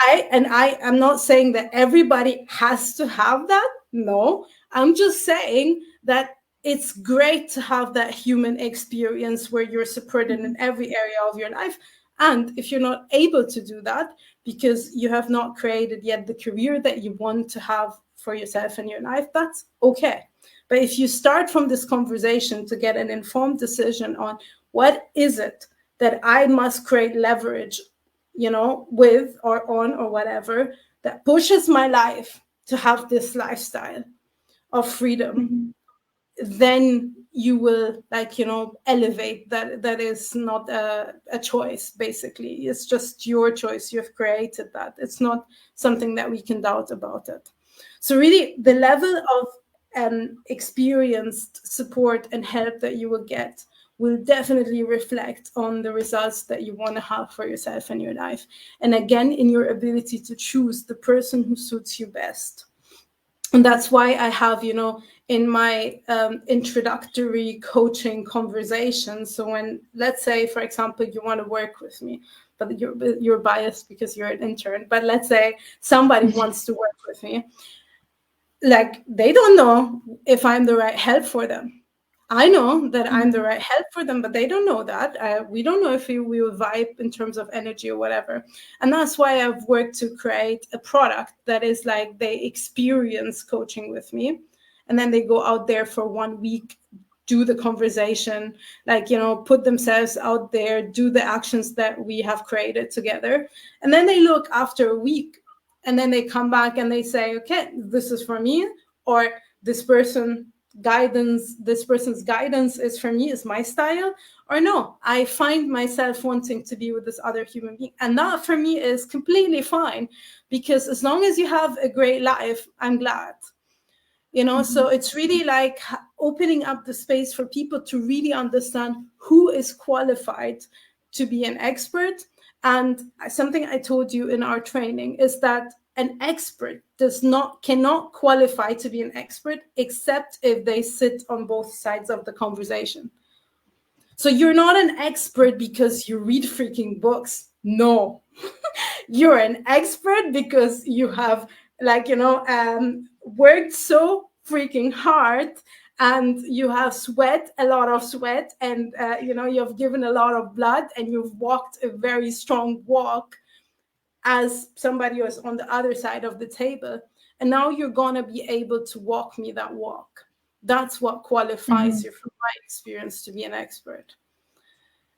I'm not saying that everybody has to have that. No, I'm just saying that it's great to have that human experience where you're supported in every area of your life. And if you're not able to do that because you have not created yet the career that you want to have for yourself and your life, that's okay. But if you start from this conversation to get an informed decision on what is it that I must create leverage, you know, with or on or whatever, that pushes my life to have this lifestyle of freedom, then you will, like, you know, elevate that. That is not a choice, basically. It's just your choice. You have created that. It's not something that we can doubt about it. So really the level of experienced support and help that you will get will definitely reflect on the results that you want to have for yourself and your life. And again, in your ability to choose the person who suits you best. And that's why I have, you know, in my introductory coaching conversation. So when, let's say, for example, you want to work with me, but you're biased because you're an intern, but let's say somebody wants to work with me, like, they don't know if I'm the right help for them. I know that I'm the right help for them, but they don't know that. We don't know if we will vibe in terms of energy or whatever. And that's why I've worked to create a product that is like they experience coaching with me. And then they go out there for 1 week, do the conversation, like, you know, put themselves out there, do the actions that we have created together. And then they look after a week and then they come back and they say, okay, this is for me, or this person guidance, this person's guidance is for me, is my style, or no, I find myself wanting to be with this other human being. And that for me is completely fine, because as long as you have a great life, I'm glad. So it's really like opening up the space for people to really understand who is qualified to be an expert. And something I told you in our training is that an expert cannot qualify to be an expert except if they sit on both sides of the conversation. So you're not an expert because you read freaking books. No. You're an expert because you have, like, worked so freaking hard, and you have a lot of sweat, and you have given a lot of blood, and you've walked a very strong walk as somebody who's on the other side of the table. And now you're going to be able to walk me that walk. That's what qualifies you, from my experience, to be an expert.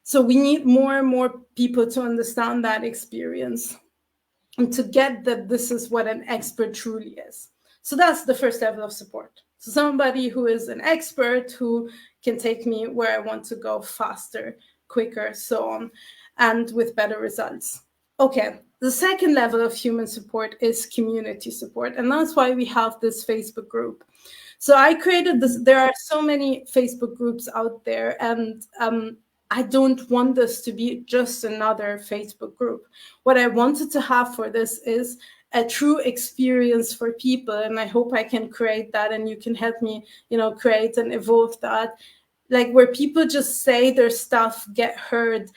So we need more and more people to understand that experience and to get that this is what an expert truly is. So that's the first level of support. So somebody who is an expert, who can take me where I want to go faster, quicker, so on, and with better results. Okay, the second level of human support is community support. And that's why we have this Facebook group. So I created this. There are so many Facebook groups out there, and I don't want this to be just another Facebook group. What I wanted to have for this is a true experience for people, and I hope I can create that, and you can help me, create and evolve that, like where people just say their stuff, get heard,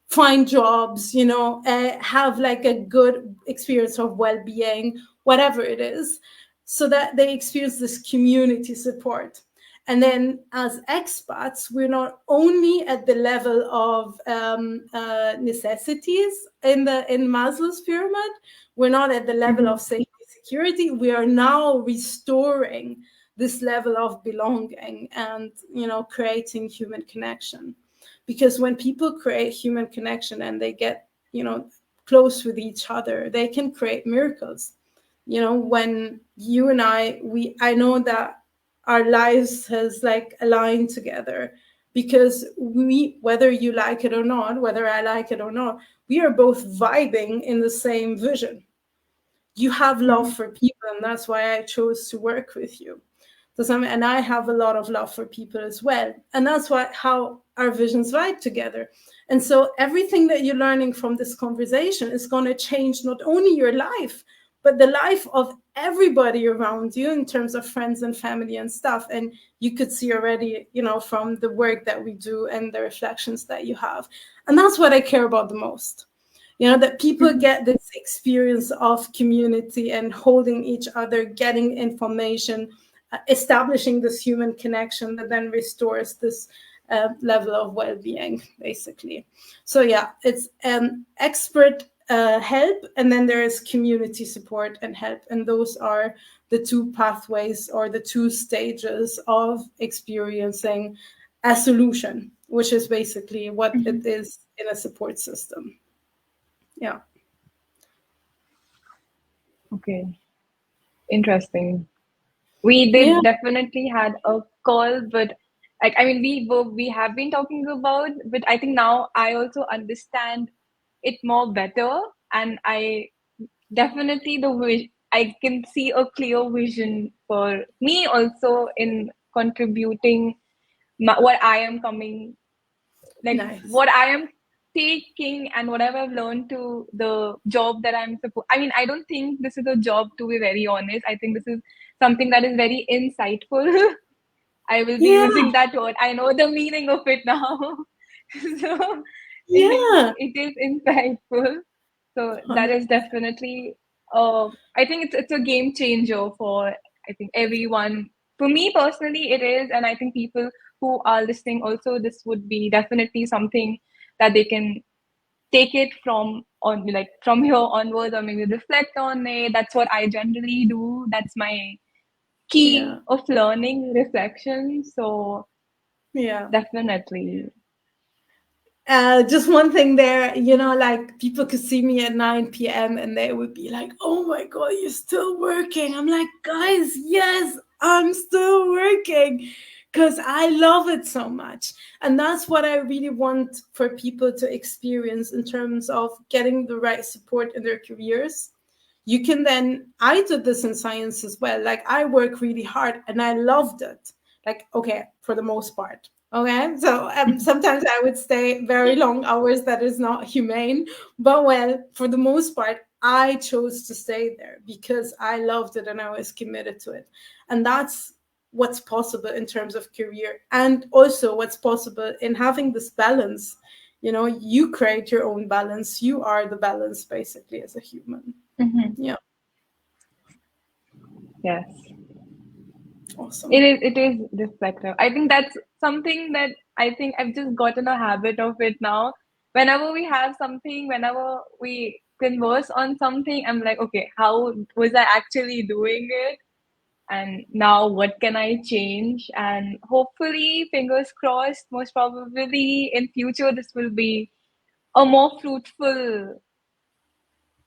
find jobs, have like a good experience of well-being, whatever it is, so that they experience this community support. And then as expats, we're not only at the level of necessities in Maslow's pyramid, we're not at the level of safety security, we are now restoring this level of belonging and, creating human connection. Because when people create human connection and they get, close with each other, they can create miracles. When you and I know that our lives has like aligned together, because whether you like it or not, whether I like it or not, we are both vibing in the same vision. You have love for people, and that's why I chose to work with you. And I have a lot of love for people as well. And that's how our visions vibe together. And so everything that you're learning from this conversation is going to change not only your life, but the life of everybody around you in terms of friends and family and stuff. And you could see already, from the work that we do and the reflections that you have. And that's what I care about the most. That people get this experience of community and holding each other, getting information, establishing this human connection that then restores this level of well-being, basically. So yeah, it's expert help, and then there is community support and help, and those are the two pathways or the two stages of experiencing a solution, which is basically what it is in a support system. Yeah. Okay. Interesting. We did definitely had a call, but we have been talking about, but I think now I also understand it more better, and I definitely I can see a clear vision for me also in contributing what I am coming, like Nice. what I am taking and whatever I've learned to the job that I'm supposed. I mean, I don't think this is a job, to be very honest. I think this is something that is very insightful. I will be using that word. I know the meaning of it now. So it is insightful. So that is definitely, I think it's a game changer for, I think, everyone. For me personally, it is, and I think people who are listening also, this would be definitely something that they can take it from here onwards, or maybe reflect on it. That's what I generally do. That's my key of learning, reflection. So definitely. Just one thing there, like people could see me at 9 p.m. and they would be like, oh my God, you're still working. I'm like, guys, yes, I'm still working because I love it so much. And that's what I really want for people to experience in terms of getting the right support in their careers. You can then, I did this in science as well. Like, I work really hard and I loved it. Like, okay, for the most part. Okay, so sometimes I would stay very long hours. That is not humane, but well, for the most part, I chose to stay there because I loved it and I was committed to it. And that's what's possible in terms of career, and also what's possible in having this balance. You create your own balance. You are the balance basically as a human. Mm-hmm. Yeah, Yes. awesome. It is reflective. I think that's something that I think I've just gotten a habit of it now. Whenever we have something, whenever we converse on something, I'm like, okay, how was I actually doing it? And now what can I change? And hopefully, fingers crossed, most probably in future this will be a more fruitful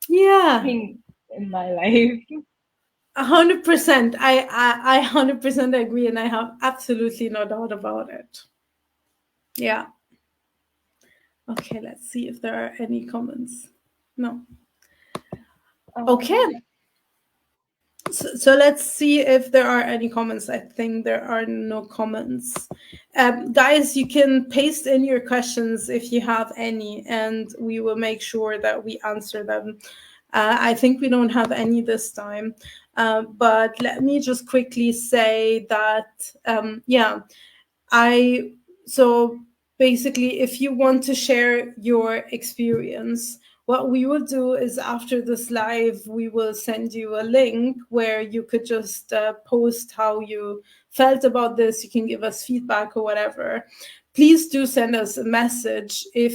Yeah, thing in my life. 100%. I 100% agree, and I have absolutely no doubt about it. Yeah. Okay, let's see if there are any comments. No. Okay. Um, So let's see if there are any comments. I think there are no comments. Guys, you can paste in your questions if you have any, and we will make sure that we answer them. I think we don't have any this time. But let me just quickly say that, yeah, I so basically, if you want to share your experience, what we will do is after this live, we will send you a link where you could just post how you felt about this. You can give us feedback or whatever. Please do send us a message if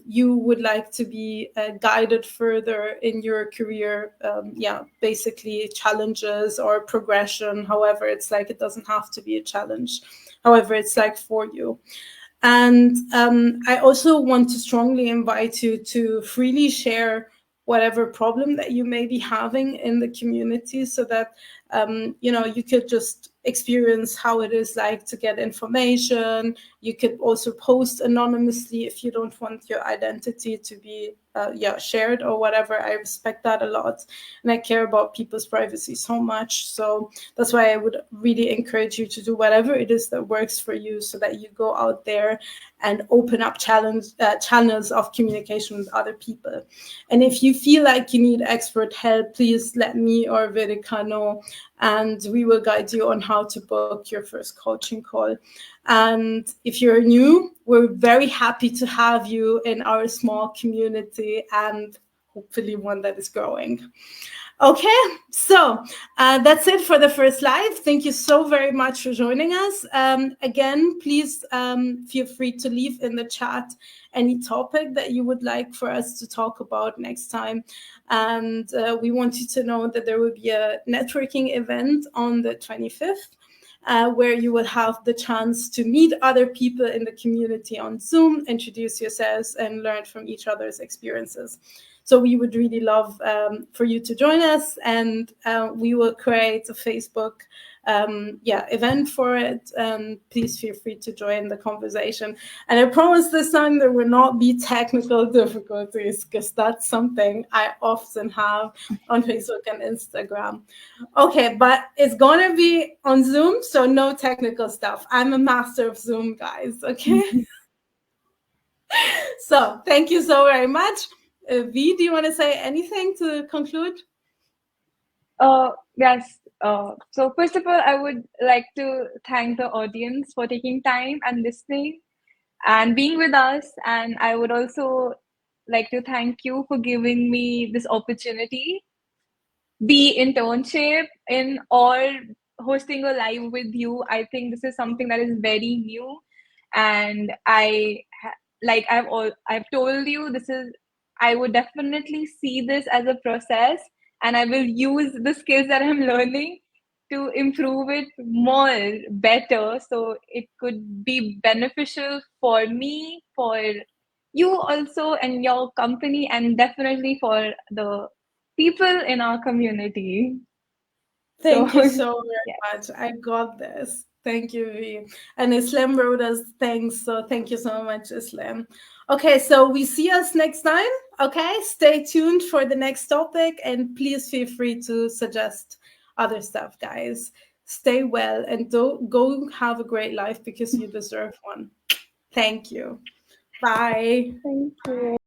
you would like to be guided further in your career. Yeah, basically challenges or progression. However, it's like it doesn't have to be a challenge, however it's like for you. And I also want to strongly invite you to freely share whatever problem that you may be having in the community, so that you could just experience how it is like to get information. You could also post anonymously if you don't want your identity to be shared or whatever. I respect that a lot, and I care about people's privacy so much. So that's why I would really encourage you to do whatever it is that works for you, so that you go out there and open up channels of communication with other people. And if you feel like you need expert help, please let me or Vedika know, and we will guide you on how to book your first coaching call. And if you're new, we're very happy to have you in our small community, and hopefully one that is growing. Okay, so that's it for the first live. Thank you so very much for joining us. Again, please feel free to leave in the chat any topic that you would like for us to talk about next time. And we want you to know that there will be a networking event on the 25th. Where you will have the chance to meet other people in the community on Zoom, introduce yourselves, and learn from each other's experiences. So we would really love for you to join us, and we will create a Facebook event for it. And please feel free to join the conversation. And I promise this time there will not be technical difficulties, because that's something I often have on Facebook and Instagram. Okay, but it's gonna be on Zoom, so no technical stuff. I'm a master of Zoom, guys. Okay. So thank you so very much. V, do you want to say anything to conclude? Yes. So first of all, I would like to thank the audience for taking time and listening and being with us. And I would also like to thank you for giving me this opportunity, be internship in or hosting a live with you. I think this is something that is very new, and I've told you, this is, I would definitely see this as a process, and I will use the skills that I'm learning to improve it more better, so it could be beneficial for me, for you also and your company, and definitely for the people in our community. So, Thank you so yes. very much. I got this. Thank you, V. And Islam wrote us thanks. So thank you so much, Islam. Okay, so we see us next time. Okay, stay tuned for the next topic and please feel free to suggest other stuff, guys. Stay well and don't go have a great life because you deserve one. Thank you. Bye. Thank you.